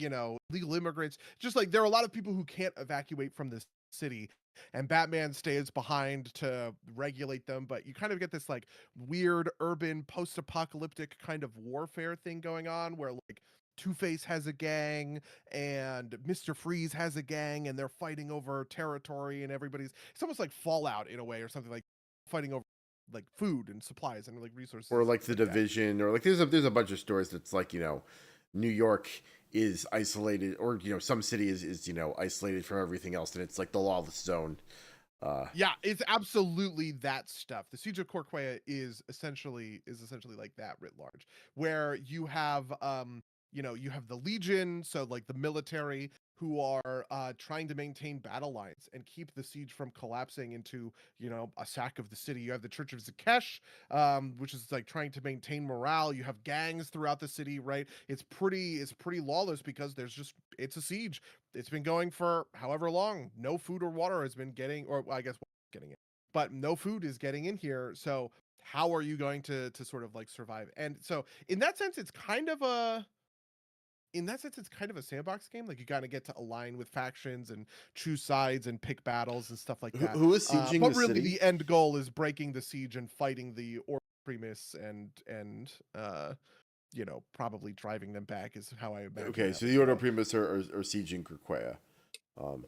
legal immigrants. Just like there are a lot of people who can't evacuate from this city, and Batman stays behind to regulate them. But you kind of get this like weird urban post-apocalyptic kind of warfare thing going on where like Two-Face has a gang and Mr. Freeze has a gang and they're fighting over territory and it's almost like Fallout in a way or something, like fighting over like food and supplies and like resources Or and like stuff the like that. Division, or like there's a bunch of stories that's like New York is isolated, or some city is isolated from everything else, and it's like the lawless zone. Yeah, it's absolutely that stuff. The Siege of Corquea is essentially like that writ large, where you have you have the Legion, so like the military who are trying to maintain battle lines and keep the siege from collapsing into a sack of the city. You have the Church of Zakesh, which is like trying to maintain morale. You have gangs throughout the city, right? It's pretty lawless because it's a siege. It's been going for however long. No food or water has been getting, or well, I guess getting it, but no food is getting in here. So how are you going to sort of like survive? And so in that sense, it's kind of a sandbox game. Like you got to get to align with factions and choose sides and pick battles and stuff like that. Who is sieging But the really, city? the end goal is breaking the siege and fighting the Orc Primus and probably driving them back is how I imagine Okay, that so would the Order go. Primus are sieging Krakoa.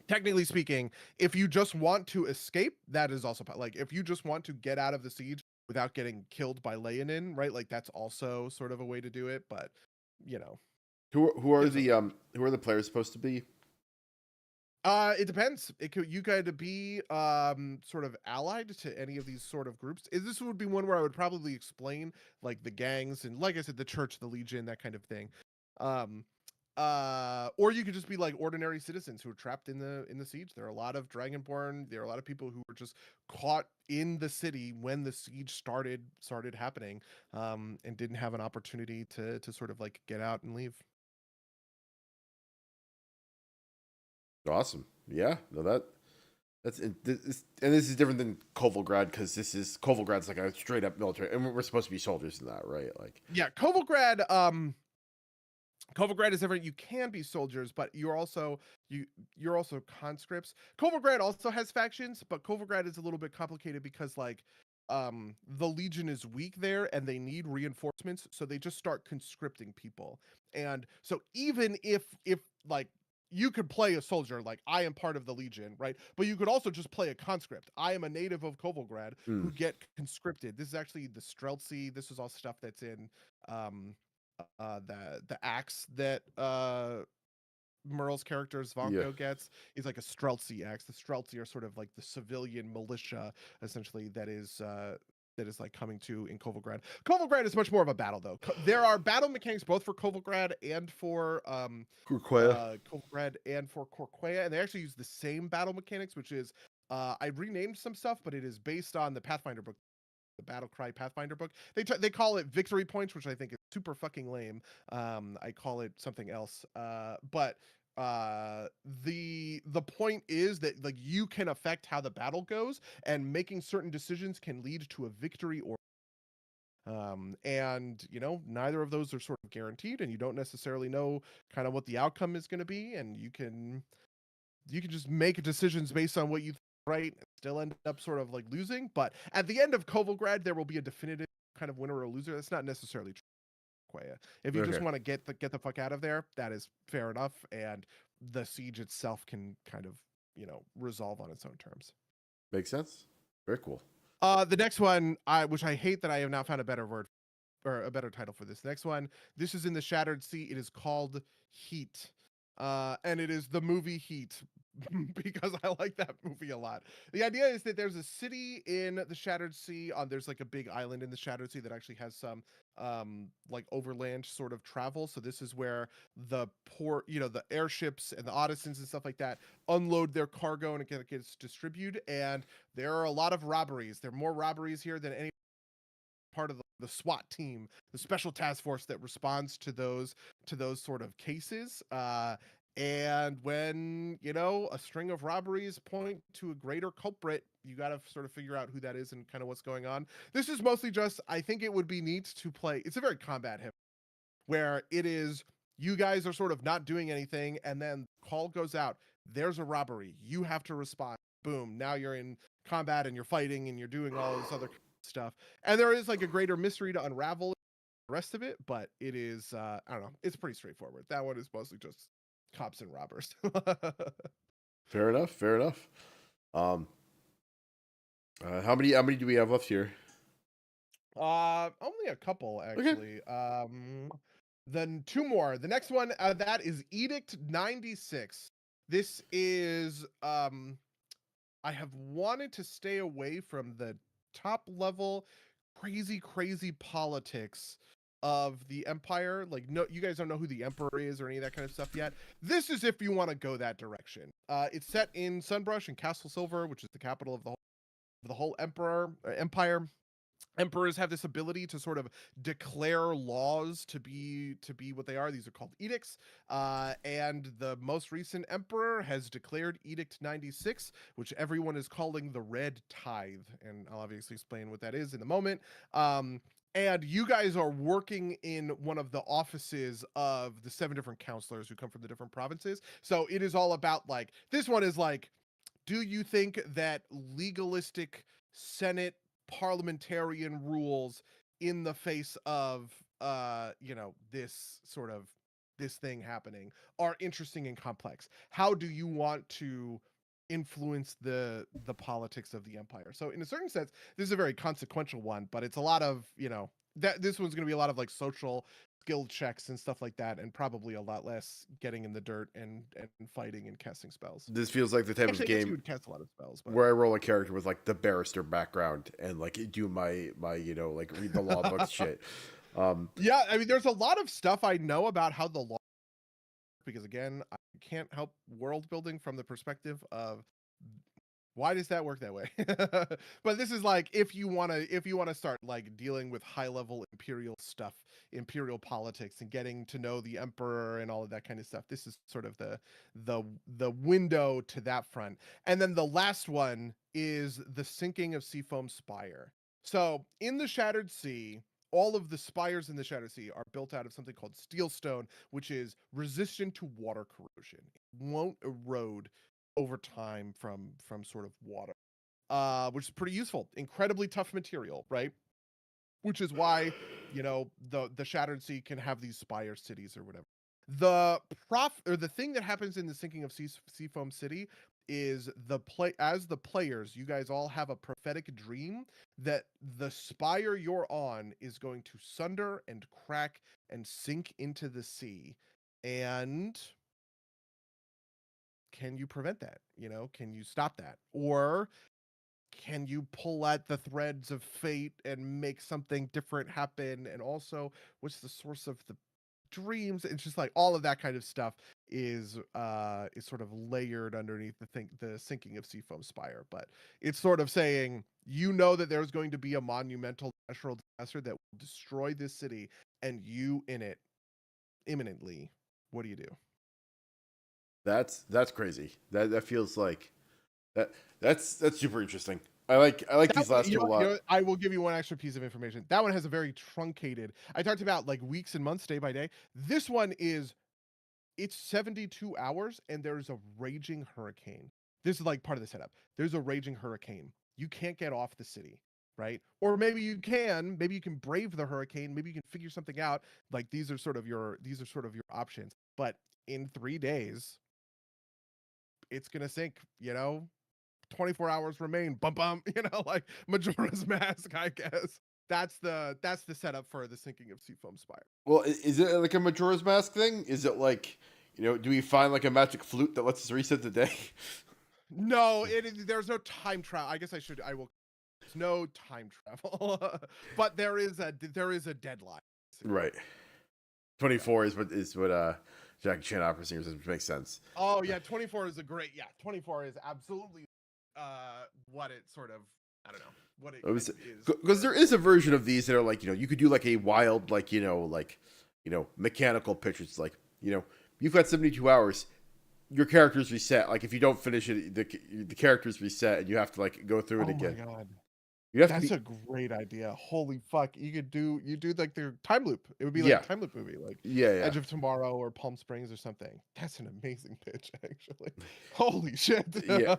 Technically speaking, if you just want to escape, that is also like if you just want to get out of the siege without getting killed by Leonin, right? Like that's also sort of a way to do it, but you know, Who are it is what it is. who are the players supposed to be? It depends. You could be sort of allied to any of these sort of groups. This would be one where I would probably explain like the gangs and like I said, the church, the legion, that kind of thing. Um or you could just be like ordinary citizens who are trapped in the siege. There are a lot of Dragonborn. There are a lot of people who were just caught in the city when the siege started happening, and didn't have an opportunity to sort of like get out and leave. Awesome. Yeah. No, and this is different than Kovalgrad because Kovalgrad's like a straight up military, and we're supposed to be soldiers in that, right? Like, Yeah, Kovalgrad is different. You can be soldiers, but you're also conscripts. Kovalgrad also has factions, but Kovalgrad is a little bit complicated because like the Legion is weak there and they need reinforcements, so they just start conscripting people. And so even if like you could play a soldier, like I am part of the Legion, right? But you could also just play a conscript. I am a native of Kovolgrad Mm. who get conscripted. This is actually the Streltsy. This is all stuff that's in um the axe that Merle's character Yeah. Svanko gets is like a Streltsy axe. The Streltsy are sort of like the civilian militia, essentially, that is like coming to in Kovolgrad. Kovolgrad is much more of a battle, though. There are battle mechanics both for Kovolgrad and for Kurquaya. Kovolgrad and for Korquea, and they actually use the same battle mechanics, which is I renamed some stuff, but it is based on the Pathfinder book, the Battle Cry Pathfinder book. They call it victory points, which I think is super fucking lame. I call it something else. But the point is that like you can affect how the battle goes, and making certain decisions can lead to a victory or and you know, neither of those are sort of guaranteed, and you don't necessarily know kind of what the outcome is going to be, and you can just make decisions based on what you think, right, and still end up sort of like losing. But at the end of Kovolgrad, there will be a definitive kind of winner or loser. That's not necessarily true. Quaya. If you just Okay. want to get the fuck out of there, that is fair enough, and the siege itself can kind of, you know, resolve on its own terms. Makes sense. Very cool. The next one, which I hate that I have not found a better word or a better title for this. Next one, this is in the Shattered Sea. It is called Heat. And it is the movie Heat because I like that movie a lot. The idea is that there's a city in the Shattered Sea. There's like a big island in the Shattered Sea that actually has some like overland sort of travel. So this is where the port, you know, the airships and the Odysseyans and stuff like that unload their cargo and it gets distributed. And there are a lot of robberies. There are more robberies here than any part of the SWAT team, the special task force that responds to those sort of cases. And when you know a string of robberies point to a greater culprit, you got to sort of figure out who that is and kind of what's going on. This is mostly just I think it would be neat to play. It's a very combat heavy, where it is you guys are sort of not doing anything, and then call goes out. There's a robbery. You have to respond. Boom. Now you're in combat and you're fighting and you're doing all this other stuff. And there is like a greater mystery to unravel the rest of it, but it is I don't know, it's pretty straightforward. That one is mostly just cops and robbers. Fair enough. Fair enough. Um, how many do we have left here? Only a couple Okay. actually. Then two more. The next one that is Edict 96. This is I have wanted to stay away from the top level crazy politics of the Empire. Like, no, you guys don't know who the Emperor is or any of that kind of stuff yet. This is if you want to go that direction. It's set in Sunbrush and Castle Silver, which is the capital of the whole Empire. Emperors have this ability to sort of declare laws to be what they are. These are called edicts, and the most recent emperor has declared Edict 96, which everyone is calling the Red Tithe, and I'll obviously explain what that is in a moment. And you guys are working in one of the offices of the 7 different counselors who come from the different provinces. So it is all about like this one is like, do you think that legalistic Senate parliamentarian rules in the face of you know, this thing happening are interesting and complex? How do you want to influence the politics of the empire? So in a certain sense, this is a very consequential one, but it's a lot of, you know, that this one's going to be a lot of like social skill checks and stuff like that, and probably a lot less getting in the dirt and fighting and casting spells. This feels like the type of Actually, I guess you game would cast a lot of spells, but where I roll a character with like the barrister background and like do my you know like read the law books shit. yeah, I mean, there's a lot of stuff I know about how the law, because again, I can't help world building from the perspective of why does that work that way. But this is like if you want to start like dealing with high level imperial stuff, imperial politics, and getting to know the emperor and all of that kind of stuff, this is sort of the window to that front. And then the last one is the sinking of Seafoam Spire. So in the Shattered Sea, all of the spires in the Shattered Sea are built out of something called steelstone, which is resistant to water corrosion. It won't erode over time from sort of water, which is pretty useful. Incredibly tough material, right? which is why, the Shattered Sea can have these spire cities or whatever. The thing that happens in the sinking of Seafoam City is as the players, you guys all have a prophetic dream that the spire you're on is going to sunder and crack and sink into the sea. And can you prevent that? Can you stop that? Or can you pull at the threads of fate and make something different happen? And also, what's the source of the dreams? It's just like all of that kind of stuff is sort of layered underneath the sinking of Seafoam Spire. But it's sort of saying, that there's going to be a monumental natural disaster that will destroy this city, and you in it imminently. What do you do? That's crazy. That feels like that's super interesting. I like these last two a lot. I will give you one extra piece of information. That one has a very truncated. I talked about like weeks and months, day by day. This one it's 72 hours and there's a raging hurricane. This is like part of the setup. There's a raging hurricane. You can't get off the city, right? Or maybe you can. Maybe you can brave the hurricane. Maybe you can figure something out. Like these are sort of your options. But in 3 days, it's gonna sink. 24 hours remain. Bum bum. Like Majora's Mask, I guess. That's the setup for the sinking of Seafoam Spire. Well, is it like a Majora's Mask thing? Is it like, do we find like a magic flute that lets us reset the day? No, there's no time travel. I will. There's no time travel, but there is a deadline. Right. 24 is what Jackie Chan opera singer says, which makes sense. Oh yeah, 24 is 24 is absolutely what it sort of, I don't know what it is. Because there is a version of these that are like, you could do like a wild, like, mechanical pictures. Like, you've got 72 hours. Your character's reset. Like, if you don't finish it, the character's reset, and you have to like go through it again. Oh my god. You have That's a great idea. Holy fuck. You do like their time loop. It would be like a time loop movie, like Edge of Tomorrow or Palm Springs or something. That's an amazing pitch, actually. Holy shit. Yeah.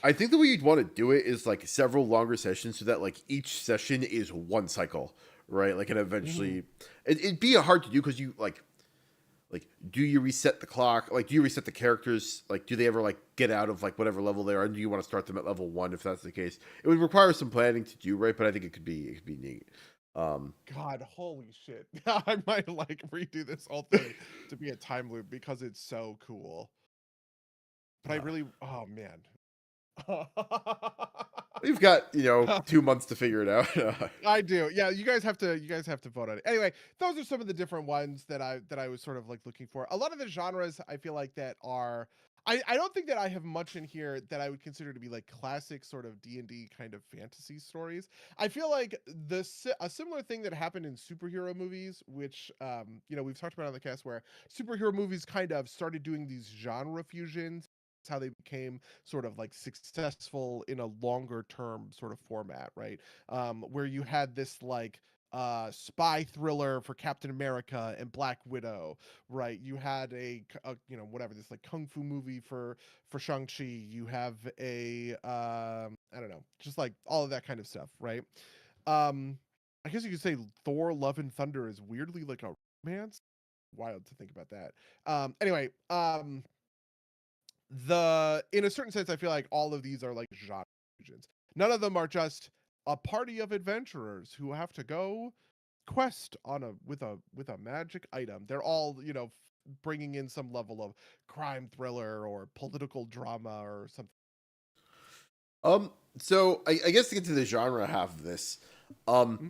I think the way you'd want to do it is like several longer sessions so that like each session is one cycle, right? Like, and eventually it'd be hard to do because you like, do you reset the clock? Like, do you reset the characters? Like, do they ever like get out of like whatever level they are? And do you want to start them at level 1 if that's the case? It would require some planning to do, right? But I think it could be neat. God, holy shit. I might like redo this whole thing to be a time loop because it's so cool. But I really, oh man. We've got 2 months to figure it out. I do. Yeah, you guys have to vote on it. Anyway, those are some of the different ones that I was sort of like looking for. A lot of the genres I feel like that are I don't think that I have much in here that I would consider to be like classic sort of D&D kind of fantasy stories. I feel like a similar thing that happened in superhero movies, which we've talked about on the cast, where superhero movies kind of started doing these genre fusions. That's how they became sort of like successful in a longer term sort of format, right? Where you had this like spy thriller for Captain America and Black Widow, right? You had a whatever, this like kung fu movie for Shang-Chi. You have a I don't know, just like all of that kind of stuff, right? I guess you could say Thor Love and Thunder is weirdly like a romance. Wild to think about that. Anyway, in a certain sense, I feel like all of these are like genre fusions. None of them are just a party of adventurers who have to go quest on with a magic item. They're all bringing in some level of crime thriller or political drama or something. So I guess to get to the genre half of this, do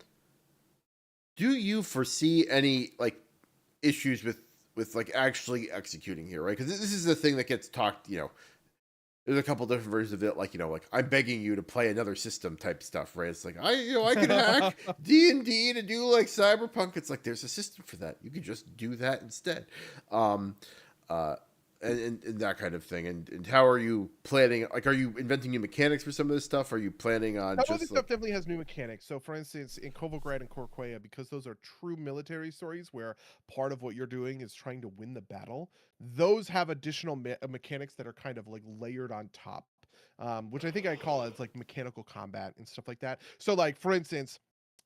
you foresee any like issues with like actually executing here, right? Because this is the thing that gets talked. There's a couple different versions of it, like like I'm begging you to play another system type stuff, right? It's like I could hack D&D to do like Cyberpunk. It's like there's a system for that. You could just do that instead. And that kind of thing. And how are you planning? Like, are you inventing new mechanics for some of this stuff? Are you planning on Some of this stuff definitely has new mechanics. So, for instance, in Kovolgrad and Korquea, because those are true military stories where part of what you're doing is trying to win the battle, those have additional mechanics that are kind of like layered on top, which I think I call it like mechanical combat and stuff like that. So, like for instance,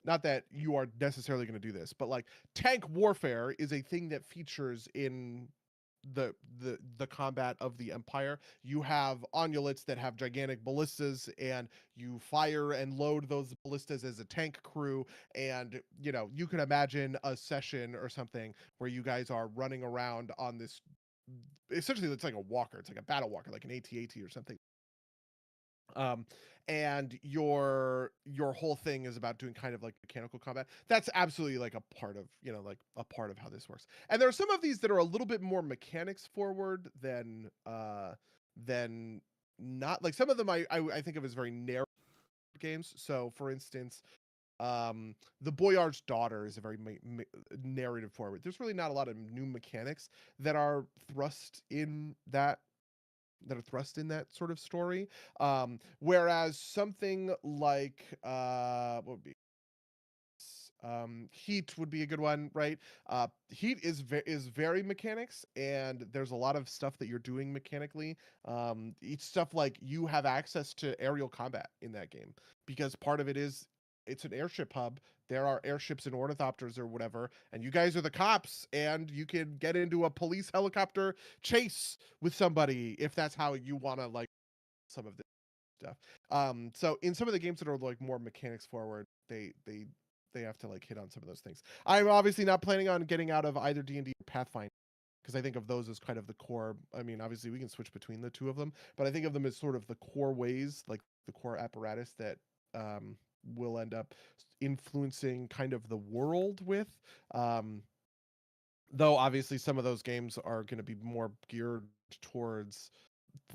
not that you are necessarily going to do this, but like tank warfare is a thing that features in the combat of the Empire. You have onulets that have gigantic ballistas, and you fire and load those ballistas as a tank crew. And you can imagine a session or something where you guys are running around on this. Essentially, it's like a walker. It's like a battle walker, like an AT-AT or something. um and your whole thing is about doing kind of like mechanical combat. That's absolutely like a part of like a part of how this works. And there are some of these that are a little bit more mechanics forward than not. Like some of them I think of as very narrow games. So for instance, the Boyard's Daughter is a very narrative forward. There's really not a lot of new mechanics that are thrust in that sort of story. Whereas something like what would be Heat would be a good one, right? Heat is very mechanics, and there's a lot of stuff that you're doing mechanically. It's stuff like you have access to aerial combat in that game, because part of it is it's an airship hub. There are airships and ornithopters or whatever, and you guys are the cops, and you can get into a police helicopter chase with somebody if that's how you want to like some of this stuff. So in some of the games that are like more mechanics forward, they have to like hit on some of those things. I'm obviously not planning on getting out of either D&D or Pathfinder, because I think of those as kind of the core. I mean, obviously we can switch between the two of them, but I think of them as sort of the core ways, like the core apparatus that will end up influencing kind of the world with. Um, though obviously some of those games are going to be more geared towards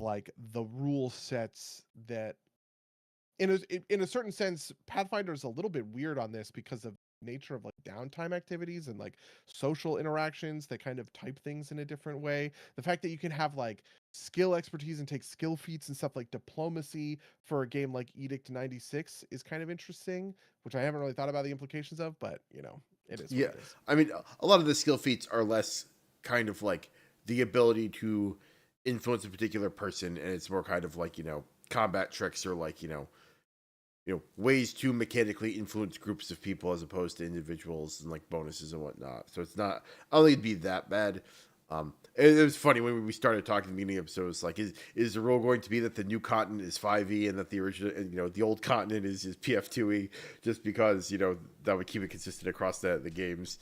like the rule sets that in a certain sense, Pathfinder is a little bit weird on this because of nature of like downtime activities and like social interactions that kind of type things in a different way. The fact that you can have like skill expertise and take skill feats and stuff like diplomacy for a game like Edict 96 is kind of interesting, which I haven't really thought about the implications of, but it is Yeah, what it is. I mean, a lot of the skill feats are less kind of like the ability to influence a particular person, and it's more kind of like combat tricks or like ways to mechanically influence groups of people as opposed to individuals and like bonuses and whatnot. So it's not, I don't think it'd be that bad. It was funny when we started talking at the beginning of the episode. It was like, is the rule going to be that the new continent is 5e and that the original, the old continent is PF2e, just because that would keep it consistent across the games.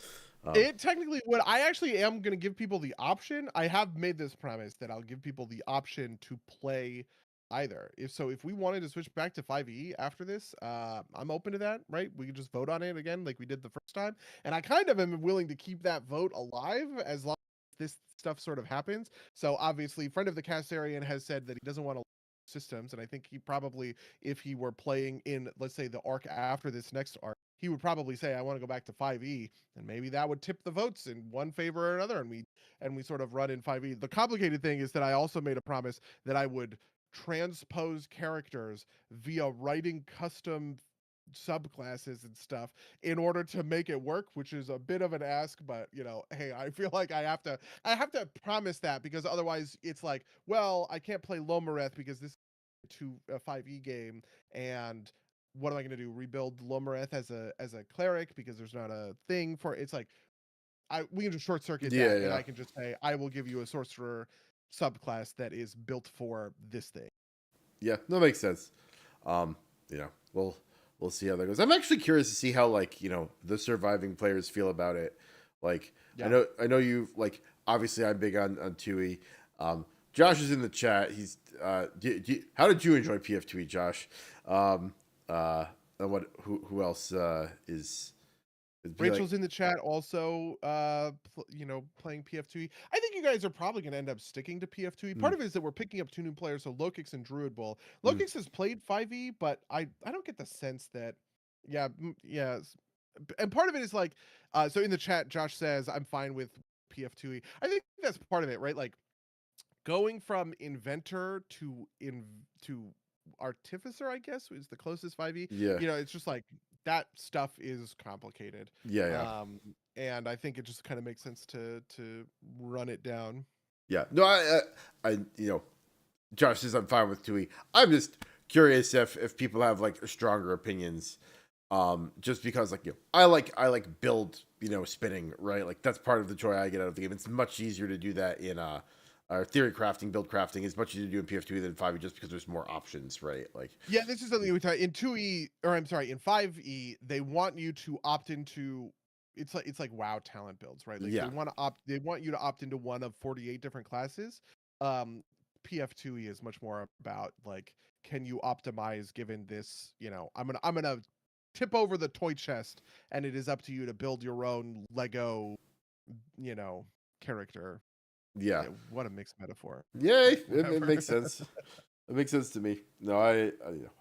It technically would. I actually am going to give people the option. I have made this promise that I'll give people the option to play either. If we wanted to switch back to 5e after this, I'm open to that, right? We can just vote on it again like we did the first time. And I kind of am willing to keep that vote alive as long as this stuff sort of happens. So obviously, friend of the Castarian has said that he doesn't want to systems, and I think he probably, if he were playing in, let's say, the arc after this next arc, he would probably say, I want to go back to 5e, and maybe that would tip the votes in one favor or another, and we sort of run in 5e. The complicated thing is that I also made a promise that I would transpose characters via writing custom subclasses and stuff in order to make it work, which is a bit of an ask, but hey, I feel like I have to promise that, because otherwise it's like, well, I can't play Lomareth because this is a 5e game, and what am I going to do, rebuild Lomareth as a cleric because there's not a thing for it's like we can just short circuit Yeah, that, and yeah, I can just say I will give you a sorcerer subclass that is built for this thing. yeah. That makes sense. Um, we'll see how that goes. I'm actually curious to see how like the surviving players feel about it. Like Yeah. I know you like, obviously I'm big on Tui. Josh is in the chat. He's how did you enjoy PF2E, Josh? And who else is Rachel's in the chat also, playing PF2E. I think you guys are probably going to end up sticking to PF2E. Part mm, of it is that we're picking up two new players, so Lokix and Druid Bull. mm, Lokix has played 5e, but I don't get the sense that, yeah. And part of it is like, so in the chat, Josh says, I'm fine with PF2E. I think that's part of it, right? Like, going from inventor to artificer, I guess, is the closest 5e. yeah, It's just like that stuff is complicated. yeah. And I think it just kind of makes sense to run it down. Yeah. No, I Josh says I'm fine with Tui. I'm just curious if people have like stronger opinions Just because like I like build spinning, right? Like that's part of the joy I get out of the game. It's much easier to do that in theory crafting, build crafting is much easier to do in PF2 than 5e just because there's more options, right? Like Yeah, this is something we talk in 2e, or I'm sorry, in 5e, they want you to opt into it's like WoW talent builds, right? Like yeah, they want you to opt into one of 48 different classes. Um PF2e is much more about like, can you optimize given this, I'm gonna tip over the toy chest and it is up to you to build your own Lego, you know, character. yeah, Yeah, what a mixed metaphor. yay! But It whatever. makes sense. It makes sense to me. No,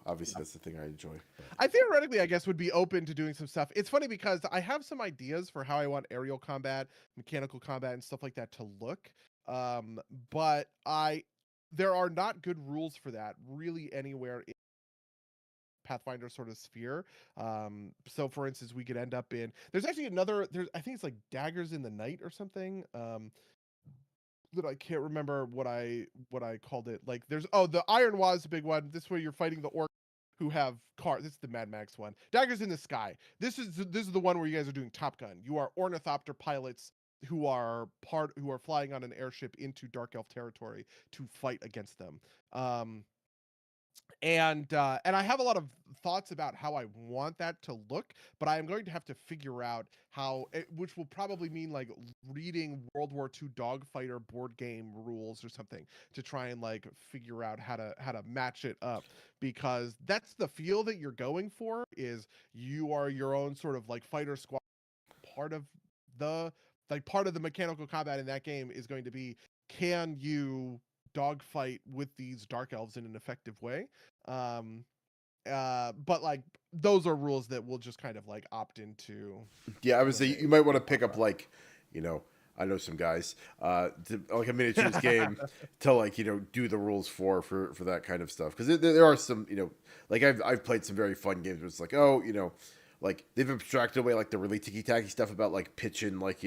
obviously that's the thing I enjoy. But. I theoretically, I guess, would be open to doing some stuff. It's funny because I have some ideas for how I want aerial combat, mechanical combat, and stuff like that to look. Um, but there are not good rules for that really anywhere in Pathfinder sort of sphere. So for instance, we could end up in there's actually there's I think it's like Daggers in the Night or something. That I can't remember what I called it. Like there's the Iron Wa is a big one. This is where you're fighting the orc who have cars. This is the Mad Max one. Daggers in the Sky. This is the one where you guys are doing Top Gun. You are ornithopter pilots who are flying on an airship into Dark Elf territory to fight against them. And I have a lot of thoughts about how I want that to look, but I am going to have to figure out which will probably mean like reading World War II dogfighter board game rules or something to try and like figure out how to match it up, because that's the feel that you're going for. Is you are your own sort of like fighter squad. Part of the part of the mechanical combat in that game is going to be, can you dogfight with these dark elves in an effective way? Um, but like those are rules that we'll just kind of like opt into Yeah, I would when say you might want to pick pop up up. like, I know some guys, like a miniatures game to like do the rules for that kind of stuff because there are some like I've played some very fun games where it's like like they've abstracted away like the really ticky tacky stuff about like pitching like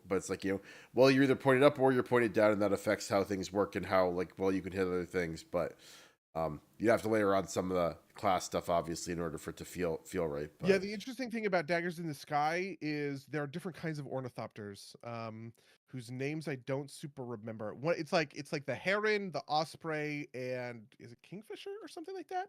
but it's like well you're either pointed up or you're pointed down and that affects how things work and how like well you can hit other things but you have to layer on some of the class stuff obviously in order for it to feel right Yeah, but the interesting thing about Daggers in the Sky is there are different kinds of ornithopters, whose names I don't super remember. It's like the heron, the osprey, and is it kingfisher or something like that?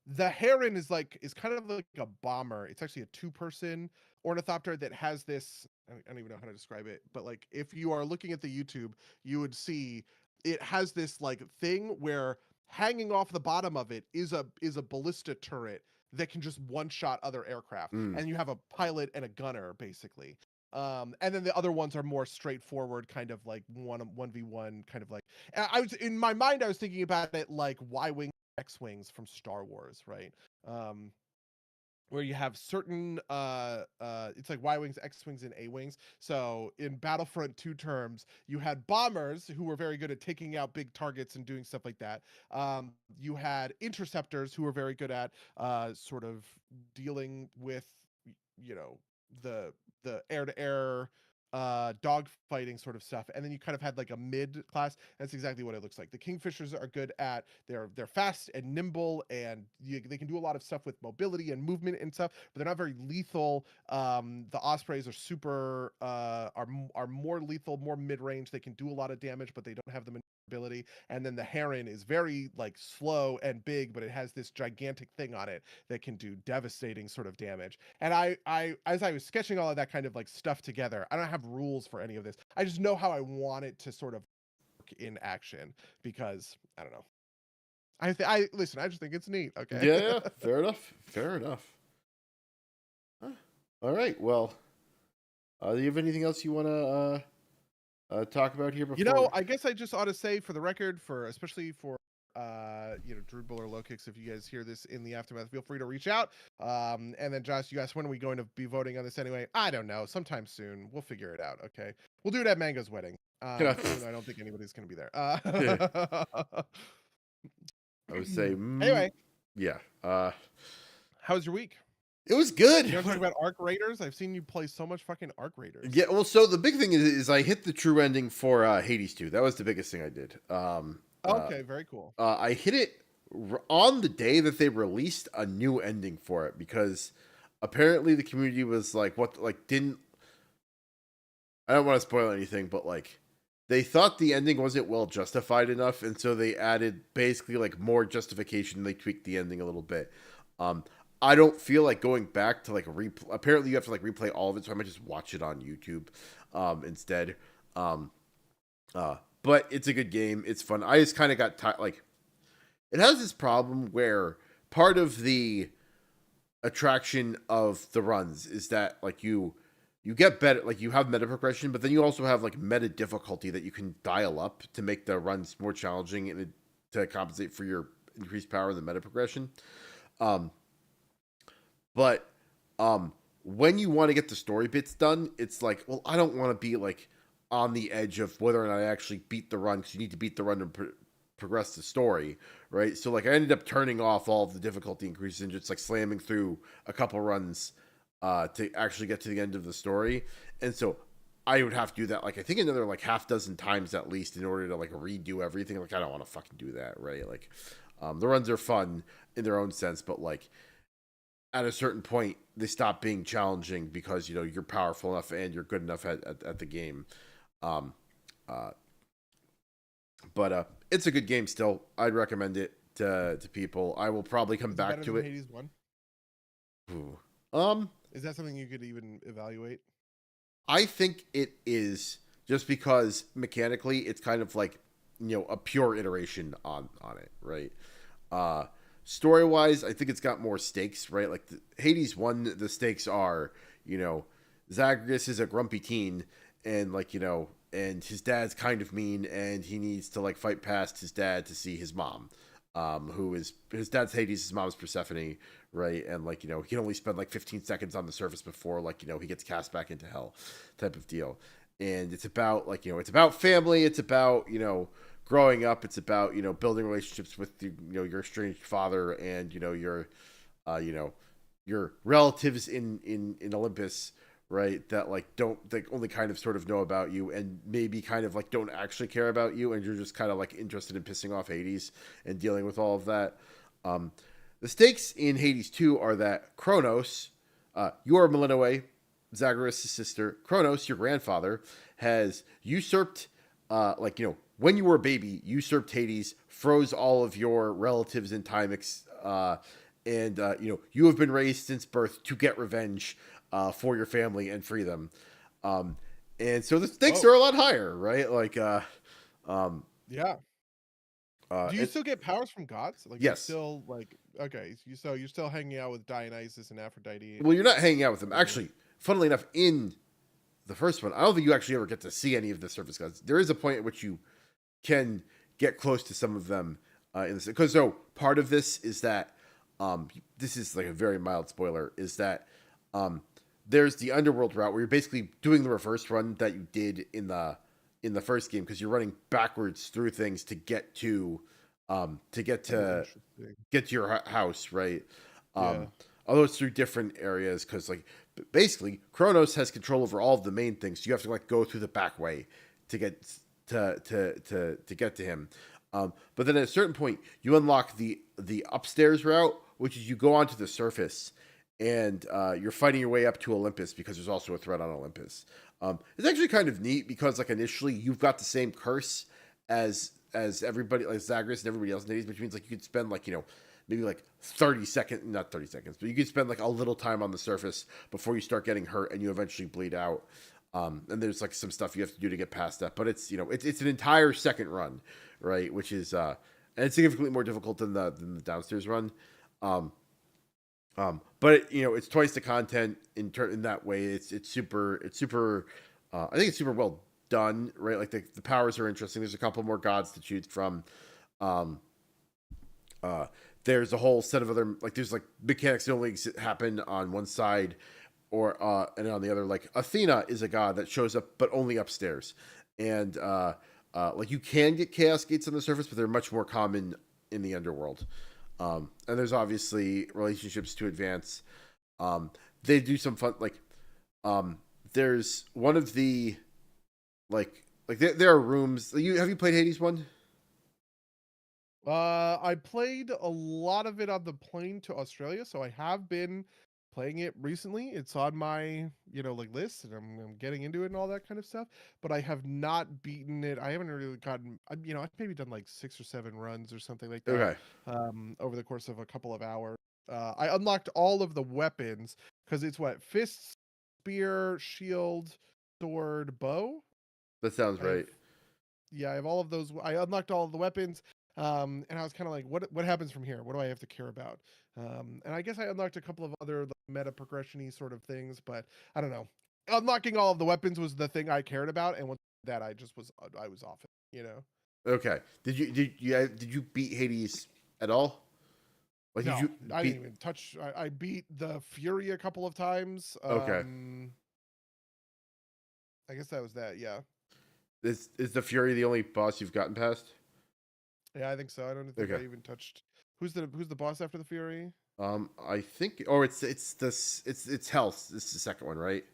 The heron is kind of like a bomber. It's actually a two-person ornithopter that has this. I don't even know how to describe it, but like if you are looking at the YouTube, you would see it has this like thing where hanging off the bottom of it is a ballista turret that can just one shot other aircraft, mm, and you have a pilot and a gunner basically. And then the other ones are more straightforward, kind of like 1v1, kind of like I was in my mind I was thinking about it like Y-wing, X-wings from Star Wars, right? um where you have certain it's like Y-wings, X-wings, and A-wings. So in Battlefront 2 terms, you had bombers who were very good at taking out big targets and doing stuff like that. You had interceptors who were very good at sort of dealing with you know the air-to-air dog fighting sort of stuff, and then you kind of had like a mid class. That's exactly what it looks like. The kingfishers are good at they're fast and nimble, and they can do a lot of stuff with mobility and movement and stuff, but they're not very lethal. The ospreys are super are more lethal, more mid-range. They can do a lot of damage, but they don't have the ability. And then the heron is very like slow and big, but it has this gigantic thing on it that can do devastating sort of damage. And I as I was sketching all of that kind of like stuff together, I don't have rules for any of this. I just know how I want it to sort of work in action, because I don't know. I listen. I just think it's neat. Okay. yeah, fair enough. Fair enough. Huh. All right. Well, do you have anything else you want to talk about here before? I guess I just ought to say for the record, for especially for Drupal or Lokix, if you guys hear this in the aftermath, feel free to reach out. And then Josh, you asked when are we going to be voting on this anyway? I don't know, sometime soon. We'll figure it out. Okay, we'll do it at Mango's wedding. Even though I don't think anybody's going to be there. I would say, Anyway, yeah. how was your week? It was good. You want to talk about Arc Raiders? I've seen you play so much fucking Arc Raiders. Yeah. Well, so the big thing is I hit the true ending for Hades 2. That was the biggest thing I did. Okay, very cool. I hit it on the day that they released a new ending for it, because apparently the community was like, what, like, didn't, I don't want to spoil anything, but like, they thought the ending wasn't well justified enough, and so they added basically like more justification. They tweaked the ending a little bit. Um, I don't feel like going back to like replay. Apparently, you have to like replay all of it, so I might just watch it on YouTube instead. Um, but it's a good game. It's fun. I just kind of got like, it has this problem where part of the attraction of the runs is that like you get better, like you have meta progression, but then you also have like meta difficulty that you can dial up to make the runs more challenging and to compensate for your increased power in the meta progression. Um, but when you want to get the story bits done, it's like, well, I don't want to be like on the edge of whether or not I actually beat the run, because you need to beat the run to progress the story, right? So like I ended up turning off all of the difficulty increases and just like slamming through a couple runs to actually get to the end of the story. And so I would have to do that like I think another like half dozen times at least in order to like redo everything. Like I don't want to fucking do that, right? Like the runs are fun in their own sense, but like at a certain point they stop being challenging because you know you're powerful enough and you're good enough at the game. Um, uh, but it's a good game still. I'd recommend it to people. I will probably come back to it. Hades 1? Ooh. Is that something you could even evaluate? I think it is, just because mechanically it's kind of like, you know, a pure iteration on it, right? Story wise, I think it's got more stakes, right? Like Hades 1, the stakes are, you know, Zagreus is a grumpy teen, and like, you know, and his dad's kind of mean, and he needs to like fight past his dad to see his mom, who is his dad's Hades, his mom's Persephone, right? And like, you know, he can only spend like 15 seconds on the surface before like, you know, he gets cast back into hell, type of deal. And it's about like, you know, it's about family, it's about, you know, growing up, it's about, you know, building relationships with you know, your estranged father and you know, your relatives in Olympus, right? That like don't, like only kind of sort of know about you and maybe kind of like don't actually care about you, and you're just kind of like interested in pissing off Hades and dealing with all of that. The stakes in Hades 2 are that Kronos, your Melinoe, Zagreus' sister, Kronos, your grandfather, has usurped, like, you know, when you were a baby, usurped Hades, froze all of your relatives in time, and, you know, you have been raised since birth to get revenge for your family and free them. And so the stakes are a lot higher, right? Like, yeah. Do you still get powers from gods? Like, are you yes. still like, okay, so you're still hanging out with Dionysus and Aphrodite? Well, you're not hanging out with them. Actually, funnily enough, in the first one, I don't think you actually ever get to see any of the surface gods. There is a point at which you can get close to some of them in this. Because so part of this is that this is like a very mild spoiler. Is that there's the underworld route where you're basically doing the reverse run that you did in the first game, because you're running backwards through things to get to get to your house, right? Yeah. Although it's through different areas, because like basically Kronos has control over all of the main things, so you have to like go through the back way to get to get to him. But then at a certain point, you unlock the upstairs route, which is you go onto the surface and you're fighting your way up to Olympus, because there's also a threat on Olympus. It's actually kind of neat because like initially you've got the same curse as everybody, like Zagreus and everybody else in Hades, which means like you could spend like, you know, maybe like 30 seconds, not 30 seconds, but you could spend like a little time on the surface before you start getting hurt and you eventually bleed out. And there's like some stuff you have to do to get past that, but it's, you know, it's an entire second run, right? Which is and it's significantly more difficult than the downstairs run. But it, you know, it's twice the content in that way. It's super I think it's super well done, right? Like the powers are interesting. There's a couple more gods to choose from. Um, there's a whole set of other, like there's like mechanics that only happen on one side, or and on the other. Like Athena is a god that shows up but only upstairs, and like you can get chaos gates on the surface, but they're much more common in the underworld. And there's obviously relationships to advance. They do some fun, like there's one of the like there are rooms. Have you played Hades 1? I played a lot of it on the plane to Australia, so I have been playing it recently. It's on my, like list, and I'm getting into it and all that kind of stuff. But I have not beaten it. I haven't really gotten, I've maybe done like 6 or 7 runs or something like that, Okay, over the course of a couple of hours. I unlocked all of the weapons because it's what fist, spear, shield, sword, bow. that sounds I have right. Yeah, I have all of those. I unlocked all of the weapons, and I was kind of like, what happens from here? What do I have to care about? And I guess I unlocked a couple of other like, meta progression-y sort of things, but I don't know. Unlocking all of the weapons was the thing I cared about, and once that I was off it. Okay, did you beat Hades at all? Like, did No, you I didn't beat? even touch. I beat the Fury a couple of times. Okay, I guess that was that. Yeah, is the Fury the only boss you've gotten past? yeah, I think so. I don't think Okay. I even touched. Who's the boss after the Fury? I think, or it's this, it's health. This is the second one, right?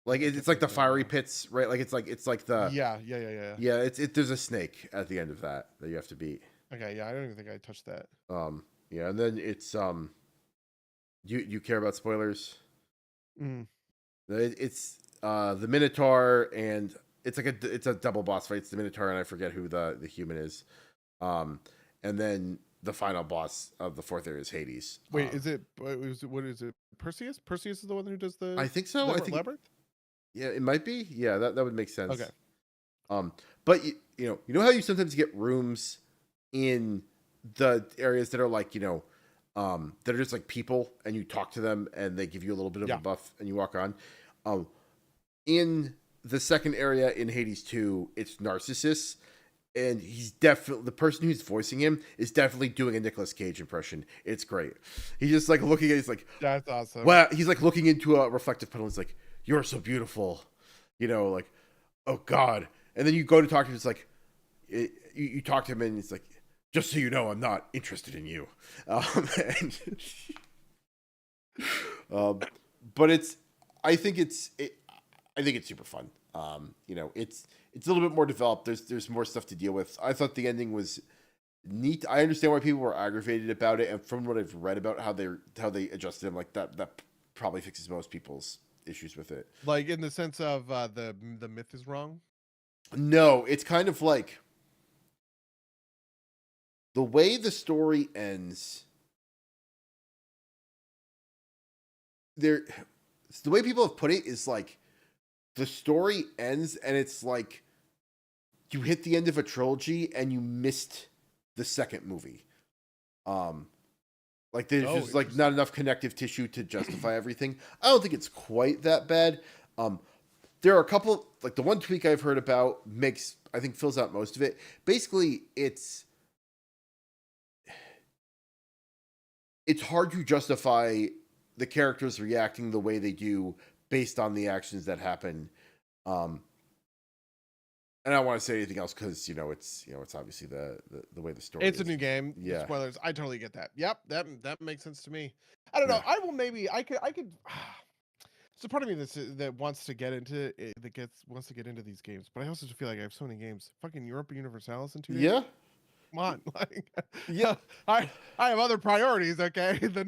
Like I it's can't like think the of it fiery now. pits, right? Like it's like the Yeah. yeah. There's a snake at the end of that you have to beat. Okay, yeah, I don't even think I touched that. Yeah, and then it's you care about spoilers? Mm. It's the Minotaur, and it's a double boss fight. It's the Minotaur, and I forget who the human is. Um, and then the final boss of the fourth area is Hades. Wait, what is it? Perseus? Perseus is the one who does I the think so. I think labyrinth? yeah, it might be. Yeah, that would make Okay. sense. But you know how you sometimes get rooms in the areas that are like that are just like people, and you talk to them, and they give you a little bit of a Yeah. buff, and you walk on. Um, in the second area in Hades 2, it's Narcissus, and he's definitely the person who's voicing him is definitely doing a Nicolas Cage impression. It's great. He's just like looking at he's like, That's awesome. wow, he's like looking into a reflective puddle. He's like, "You're so beautiful," like, "Oh God." And then you go to talk to him. It's like, you talk to him, and it's like, "Just so you know, I'm not interested in you." And, um, but I think I think it's super fun. It's a little bit more developed. There's more stuff to deal with. I thought the ending was neat. I understand why people were aggravated about it, and from what I've read about how they adjusted him, like that probably fixes most people's issues with it. Like in the sense of the myth is wrong. No, it's kind of like the way the story ends. There, the way people have put it is like the story ends, and it's like you hit the end of a trilogy and you missed the second movie. Um, like there's Oh, just like not interesting. enough connective tissue to justify everything. I don't think it's quite that bad. Um, there are a couple like the one tweak I've heard about makes I think fills out most of it. Basically, it's hard to justify the characters reacting the way they do based on the actions that happen. Um, and I don't want to say anything else because it's obviously the way the story It's a is. new game. Yeah, Spoilers. I totally get that. Yep, that makes sense to me. I don't know. yeah, I will maybe. I could. So part of me that wants to get into wants to get into these games, but I also just feel like I have so many games. Fucking Europa Universalis in 2 days. yeah, Come on, like yeah, I have other priorities. Okay, the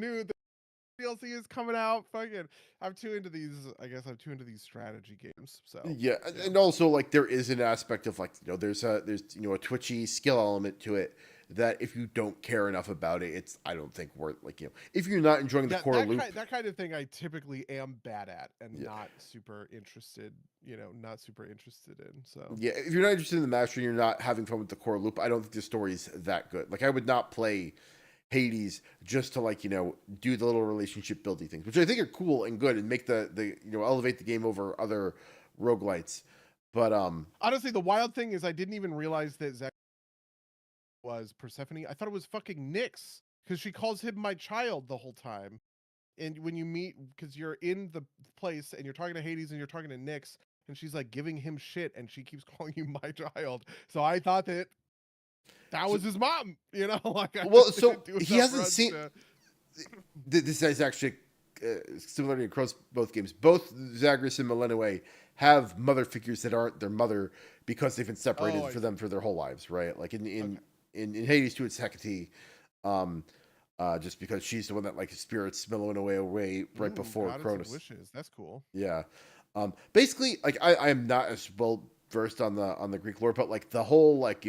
DLC is coming out. Fucking, I'm too into these. I guess I'm too into these strategy games. So yeah. yeah. And also like there is an aspect of like there's a twitchy skill element to it that if you don't care enough about it, it's I don't think worth like if you're not enjoying the Yeah, core loop. that kind of thing I typically am bad at and Yeah. not super interested, not super interested in. So Yeah, if you're not interested in the mastery, you're not having fun with the core loop. I don't think the story's that good. Like I would not play Hades just to like do the little relationship building things, which I think are cool and good and make the elevate the game over other roguelites. But honestly, the wild thing is I didn't even realize that Zach was Persephone. I thought it was fucking Nyx because she calls him my child the whole time. And when you meet, because you're in the place and you're talking to Hades and you're talking to Nyx, and she's like giving him shit, and she keeps calling you my child. So I thought that so, was his mom. Like I well, just so didn't do he enough hasn't runs seen to. this is actually similarity across both games. Both Zagreus and Melenue have mother figures that aren't their mother because they've been separated Oh, I for see. them for their whole lives, right? Like in Okay. in Hades 2, it's Hecate. Um, just because she's the one that like spirits Milone away right before Goddess of Cronus. wishes. That's cool. Yeah. Basically, like I am not as well versed on the Greek lore, but like the whole like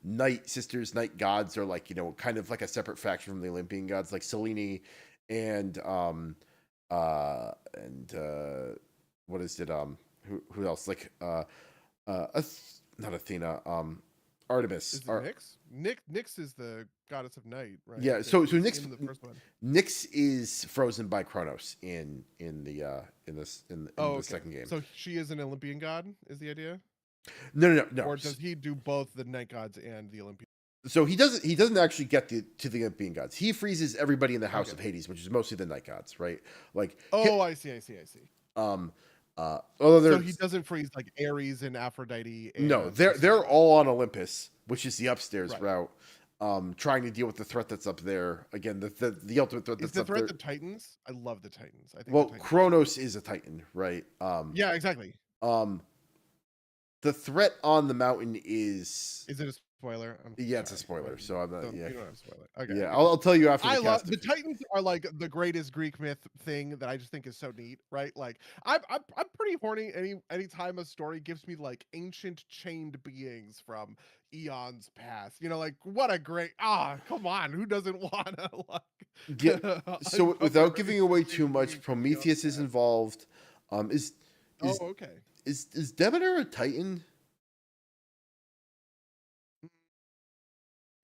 night sisters, night gods are like kind of like a separate faction from the Olympian gods, like Selene and and what is it? Who else? Like not Athena. Artemis. Is it Nyx? Nyx is the goddess of night, right? Yeah. So Nyx in the first one. Nyx is frozen by Kronos in the second game. So she is an Olympian god, is the idea? No. Or does he do both the night gods and the Olympian? So he doesn't actually get to the Olympian gods. He freezes everybody in the House of Hades, which is mostly the night gods, right? Like I see. Although so he doesn't freeze like Ares and Aphrodite. And no, they're all on Olympus, which is the upstairs route. Trying to deal with the threat that's up there. Again, the ultimate threat that's up there. Is the threat the Titans? I love the Titans. I think. Well, Kronos is a Titan, right? Yeah, exactly. The threat on the mountain is. Is it a spoiler? It's a spoiler. So I'm not. You don't have to spoil it. Okay. Yeah, I'll tell you after. I love the Titans are like the greatest Greek myth thing that I just think is so neat, right? Like I'm pretty horny anytime a story gives me like ancient chained beings from eons past. Like what a great come on, who doesn't wanna like So without giving away too much, Prometheus is involved. Is Demeter a Titan?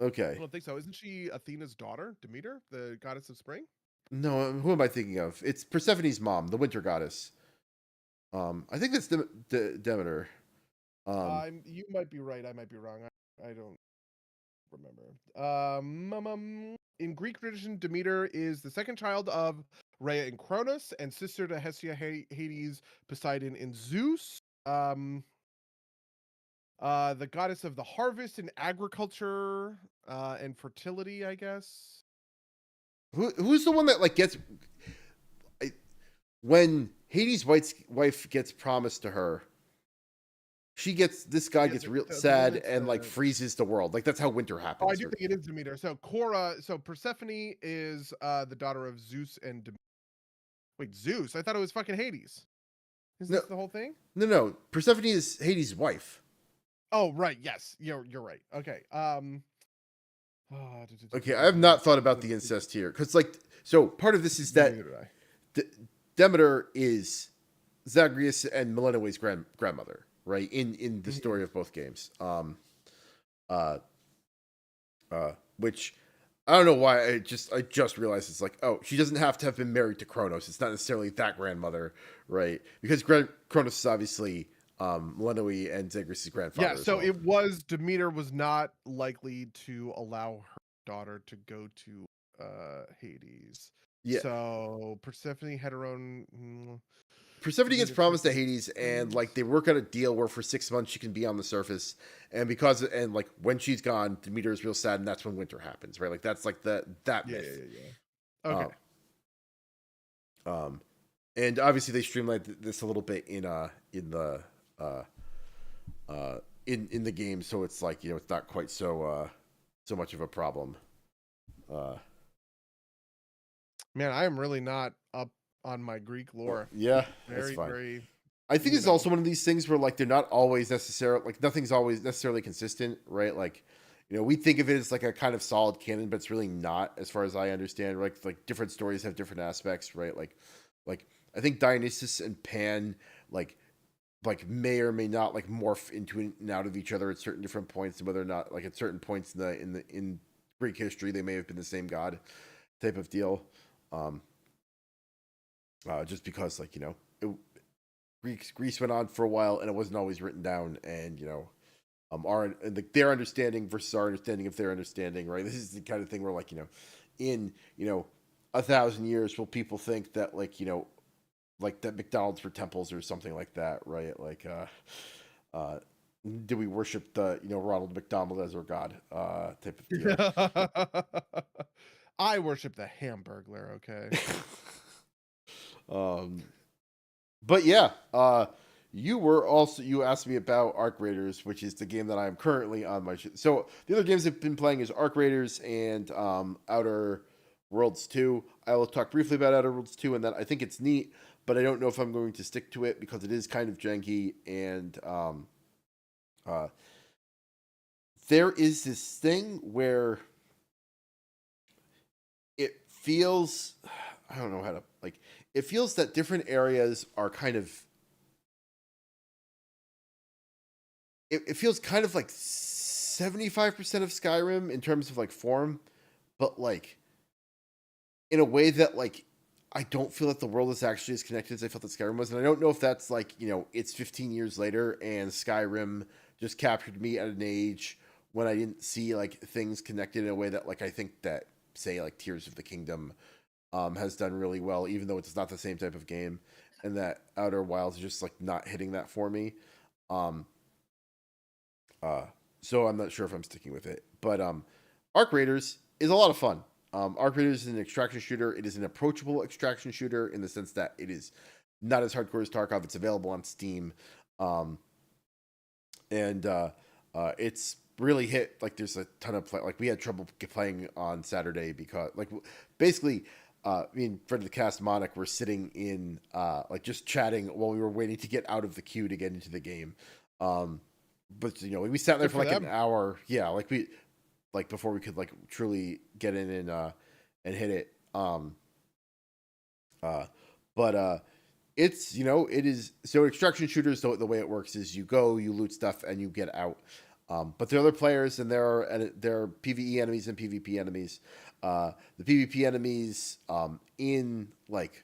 Okay. I don't think so. Isn't she Athena's daughter, Demeter, the goddess of spring? No, who am I thinking of? It's Persephone's mom, the winter goddess. I think that's Demeter. You might be right. I might be wrong. I don't remember. In Greek tradition, Demeter is the second child of Rhea and Cronus, and sister to Hestia, Hades, Poseidon, and Zeus. The goddess of the harvest and agriculture and fertility, I guess. Who's the one that like gets when Hades' wife gets promised to her? This guy gets real sad and like freezes the world. Like that's how winter happens. Oh, I do think it is Demeter. So Persephone is the daughter of Zeus and Demeter. Wait, Zeus? I thought it was fucking Hades. Is this the whole thing? No. Persephone is Hades' wife. Oh, right. Yes, you're right. Okay. Okay, I have not thought about the incest here because, so part of this is that Demeter is Zagreus and Melinoe's grandmother, right? In the story of both games, which I don't know why I just realized it's like, oh, she doesn't have to have been married to Kronos. It's not necessarily that grandmother, right? Because Kronos is obviously Melinoe and Zagreus' grandfather. Yeah, so it was Demeter was not likely to allow her daughter to go to Hades. Yeah. So Persephone had her own. Persephone gets promised to Hades, and like they work out a deal where for 6 months she can be on the surface, and like when she's gone, Demeter is real sad, and that's when winter happens, right? Like that's like that myth. Yeah. Okay. And obviously they streamlined this a little bit in the game, so it's like it's not quite so much of a problem. Man, I am really not up on my Greek lore. Yeah, that's fine. I think it's also one of these things where like they're not always necessarily like nothing's always necessarily consistent, right? Like we think of it as like a kind of solid canon, but it's really not, as far as I understand. Like different stories have different aspects, right? Like I think Dionysus and Pan like may or may not like morph into and out of each other at certain different points, and whether or not like at certain points in Greek history they may have been the same god type of deal. Just because like Greece went on for a while and it wasn't always written down, and their understanding versus our understanding of their understanding, right? This is the kind of thing where like in 1,000 years will people think that like like that McDonald's for temples or something like that, right? Like do we worship the Ronald McDonald as our god type of deal. I worship the Hamburglar, okay. But yeah, You asked me about Arc Raiders, which is the game that I'm currently on my. So the other games I've been playing is Arc Raiders and Outer Worlds 2. I will talk briefly about Outer Worlds 2, and that I think it's neat, but I don't know if I'm going to stick to it because it is kind of janky, and uh, there is this thing where it feels, I don't know how to like, it feels that different areas are kind of, it feels kind of like 75% of Skyrim in terms of like form, but like in a way that like I don't feel that the world is actually as connected as I felt that Skyrim was. And I don't know if that's like, it's 15 years later and Skyrim just captured me at an age when I didn't see like things connected in a way that like I think that, say, like Tears of the Kingdom has done really well, even though it's not the same type of game, and that Outer Wilds is just like not hitting that for me. Um, uh, so I'm not sure if I'm sticking with it. But Arc Raiders is a lot of fun. Arc Raiders is an extraction shooter. It is an approachable extraction shooter in the sense that it is not as hardcore as Tarkov. It's available on Steam, and it's really hit. Like there's a ton of play. Like we had trouble playing on Saturday because like basically. Me and friend of the cast, Monik, were sitting in like just chatting while we were waiting to get out of the queue to get into the game. But we sat there Good for for like them. an hour. Yeah, like before we could like truly get in and hit it. Uh, but it's it is so extraction shooters. The way it works is you go, you loot stuff, and you get out. But there are other players, and there are PVE enemies and PvP enemies. The PvP enemies in like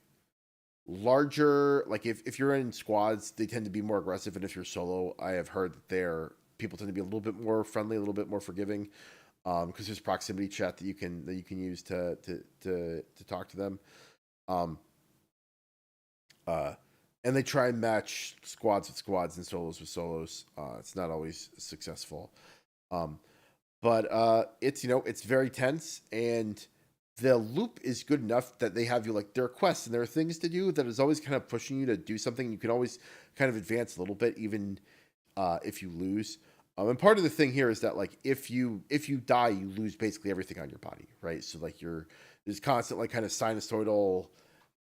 larger, like if you're in squads, they tend to be more aggressive, and if you're solo, I have heard that people tend to be a little bit more friendly, a little bit more forgiving, because there's proximity chat that you can use to talk to them. Um, uh, and they try and match squads with squads and solos with solos. It's not always successful. Um, but it's it's very tense, and the loop is good enough that they have you like there are quests and there are things to do that is always kind of pushing you to do something. You can always kind of advance a little bit, even if you lose. And part of the thing here is that like if you die, you lose basically everything on your body, right? So like there's constant like kind of sinusoidal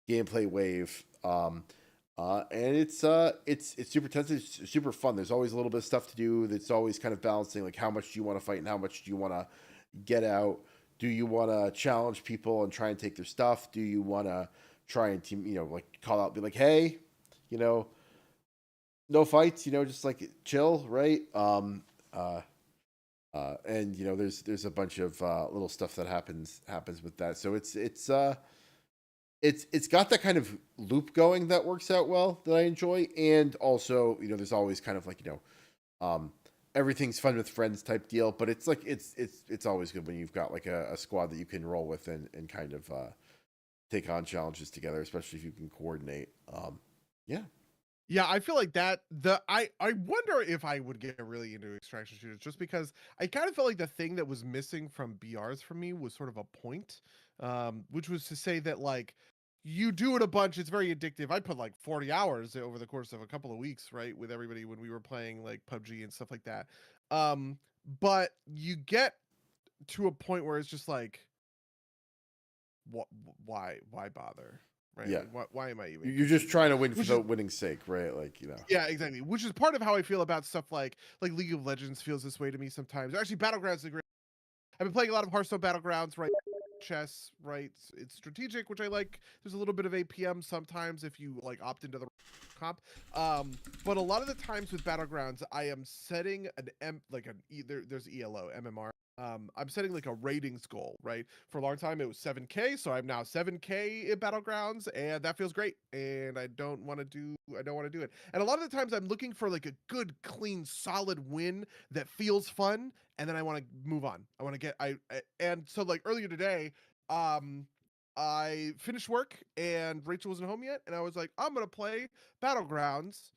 gameplay wave. And it's super tense. It's super fun. There's always a little bit of stuff to do. That's always kind of balancing like how much do you want to fight and how much do you want to get out. Do you want to challenge people and try and take their stuff? Do you want to try and team like call out, be like, hey, you know, no fights. Just like chill, right? And there's a bunch of little stuff that happens with that. So it's got that kind of loop going that works out well that I enjoy, and also there's always kind of like um, everything's fun with friends type deal, but it's like it's always good when you've got like a squad that you can roll with and kind of take on challenges together, especially if you can coordinate. Yeah, Yeah, I feel like that I wonder if I would get really into extraction shooters just because I kind of felt like the thing that was missing from BRs for me was sort of a point, which was to say that like you do it a bunch, it's very addictive. I put like 40 hours over the course of a couple of weeks, right, with everybody when we were playing like PUBG and stuff like that. Um, but you get to a point where it's just like what why bother? Right? yeah. Like why am I even You're just trying to continuing? win for Which the is winning's sake, right? Like yeah, exactly. Which is part of how I feel about stuff like League of Legends feels this way to me sometimes. Actually, Battlegrounds is a great. I've been playing a lot of Hearthstone Battlegrounds, right? Chess, right? It's strategic, which I like. There's a little bit of APM sometimes if you like opt into the comp. But a lot of the times with Battlegrounds, I am setting an there's ELO MMR. I'm setting like a ratings goal, right? For a long time it was 7K, so I'm now 7K in Battlegrounds, and that feels great. And I don't want to do it. And a lot of the times I'm looking for like a good, clean, solid win that feels fun, and then I want to move on. I want to get and so like earlier today, um I finished work and Rachel wasn't home yet, and I was like, I'm gonna play Battlegrounds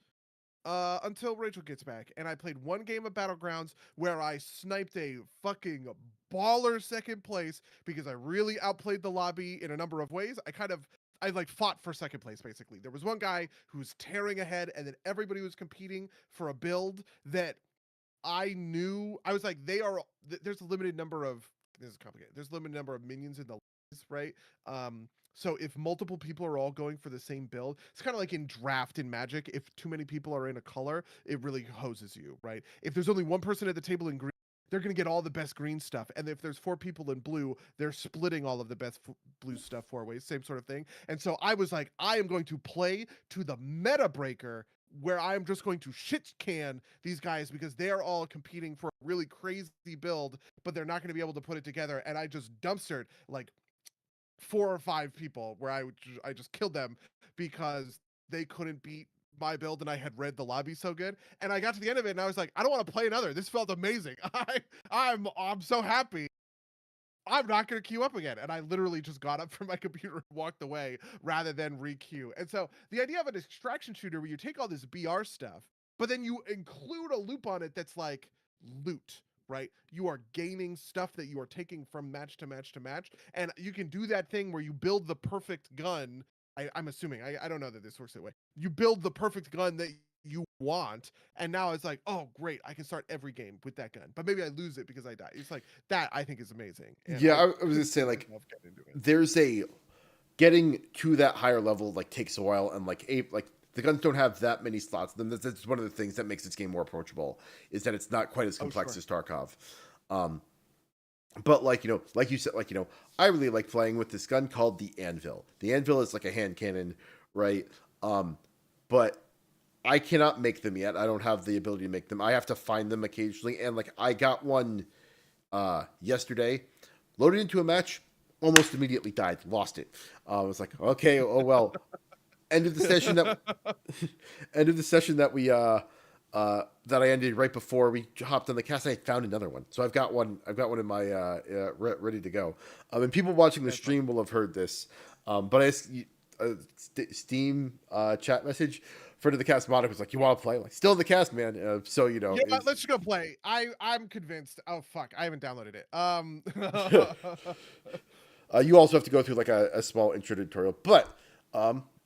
until Rachel gets back. And I played one game of Battlegrounds where I sniped a fucking baller second place because I really outplayed the lobby in a number of ways. I like fought for second place basically. There was one guy who was tearing ahead, and then everybody was competing for a build that I knew. I was like, there's a limited number of, this is complicated. There's a limited number of minions in the lobbies, right? So if multiple people are all going for the same build, it's kind of like in draft in Magic. If too many people are in a color, it really hoses you, right? If there's only one person at the table in green, they're going to get all the best green stuff. And if there's 4 people in blue, they're splitting all of the best blue stuff 4 ways, same sort of thing. And so I was like, I am going to play to the meta breaker where I'm just going to shit can these guys because they're all competing for a really crazy build, but they're not going to be able to put it together. And I just dumpstered like 4 or 5 people where I just killed them because they couldn't beat my build and I had read the lobby so good. And I got to the end of it and I was like, I don't want to play another. This felt amazing. I'm so happy. I'm not going to queue up again. And I literally just got up from my computer and walked away rather than re-queue. And so the idea of an extraction shooter where you take all this BR stuff, but then you include a loop on it that's like loot, right? You are gaining stuff that you are taking from match to match to match. And you can do that thing where you build the perfect gun. I'm assuming, I don't know that this works that way. You build the perfect gun that you want, and now it's like, oh great, I can start every game with that gun, but maybe I lose it because I die. It's like that. I think is amazing. And Yeah, I was gonna say like there's a getting to that higher level like takes a while, and like the guns don't have that many slots. Then that's one of the things that makes this game more approachable is that it's not quite as complex as Tarkov. But like like you said, like I really like playing with this gun called the Anvil. The Anvil is like a hand cannon, right? But I cannot make them yet. I don't have the ability to make them. I have to find them occasionally. And like I got one yesterday, loaded into a match, almost immediately died, lost it. I was like, okay, oh well. End of the session that we that I ended right before we hopped on the cast. I found another one, so I've got one in my ready to go. And people watching the stream will have heard this, but Steam chat message. Friend of the cast Monica was like, "You want to play?" Like, still in the cast, man. So yeah, let's just go play. I'm convinced. Oh fuck, I haven't downloaded it. You also have to go through like a small intro tutorial, but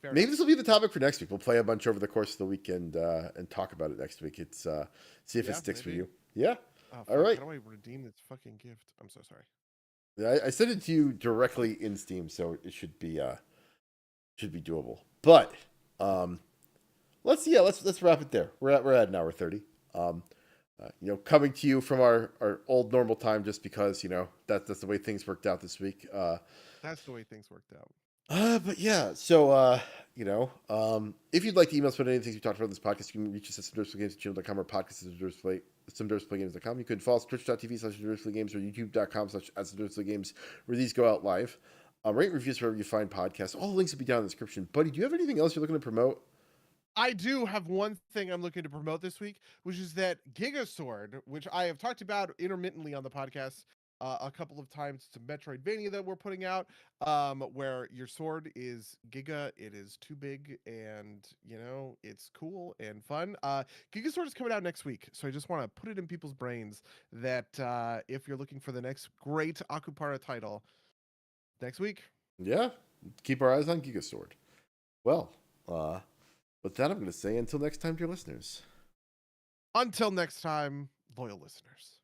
maybe this will be the topic for next week. We'll play a bunch over the course of the weekend and talk about it next week. It's see if it sticks for you. Yeah. All right. How do I redeem this fucking gift? I'm so sorry. I sent it to you directly in Steam, so it should be doable. But let's wrap it there. We're at an hour 30. Coming to you from our old normal time, just because that's the way things worked out this week. That's the way things worked out. But yeah, so if you'd like to email us about any things we talked about in this podcast, you can reach us at somedersplaygames@gmail.com or podcast@somedersplaygames.com. You can follow us at twitch.tv/somedersplaygames or youtube.com/somedersplaygames, where these go out live. Rate reviews wherever you find podcasts. All the links will be down in the description. Buddy, do you have anything else you're looking to promote? I do have one thing I'm looking to promote this week, which is that Gigasword, which I have talked about intermittently on the podcast a couple of times. It's a Metroidvania that we're putting out, where your sword is Giga. It is too big, and it's cool and fun. Gigasword is coming out next week, so I just want to put it in people's brains that if you're looking for the next great Akupara title, next week. Yeah, keep our eyes on Gigasword. Well, with that, I'm going to say until next time, dear listeners. Until next time, loyal listeners.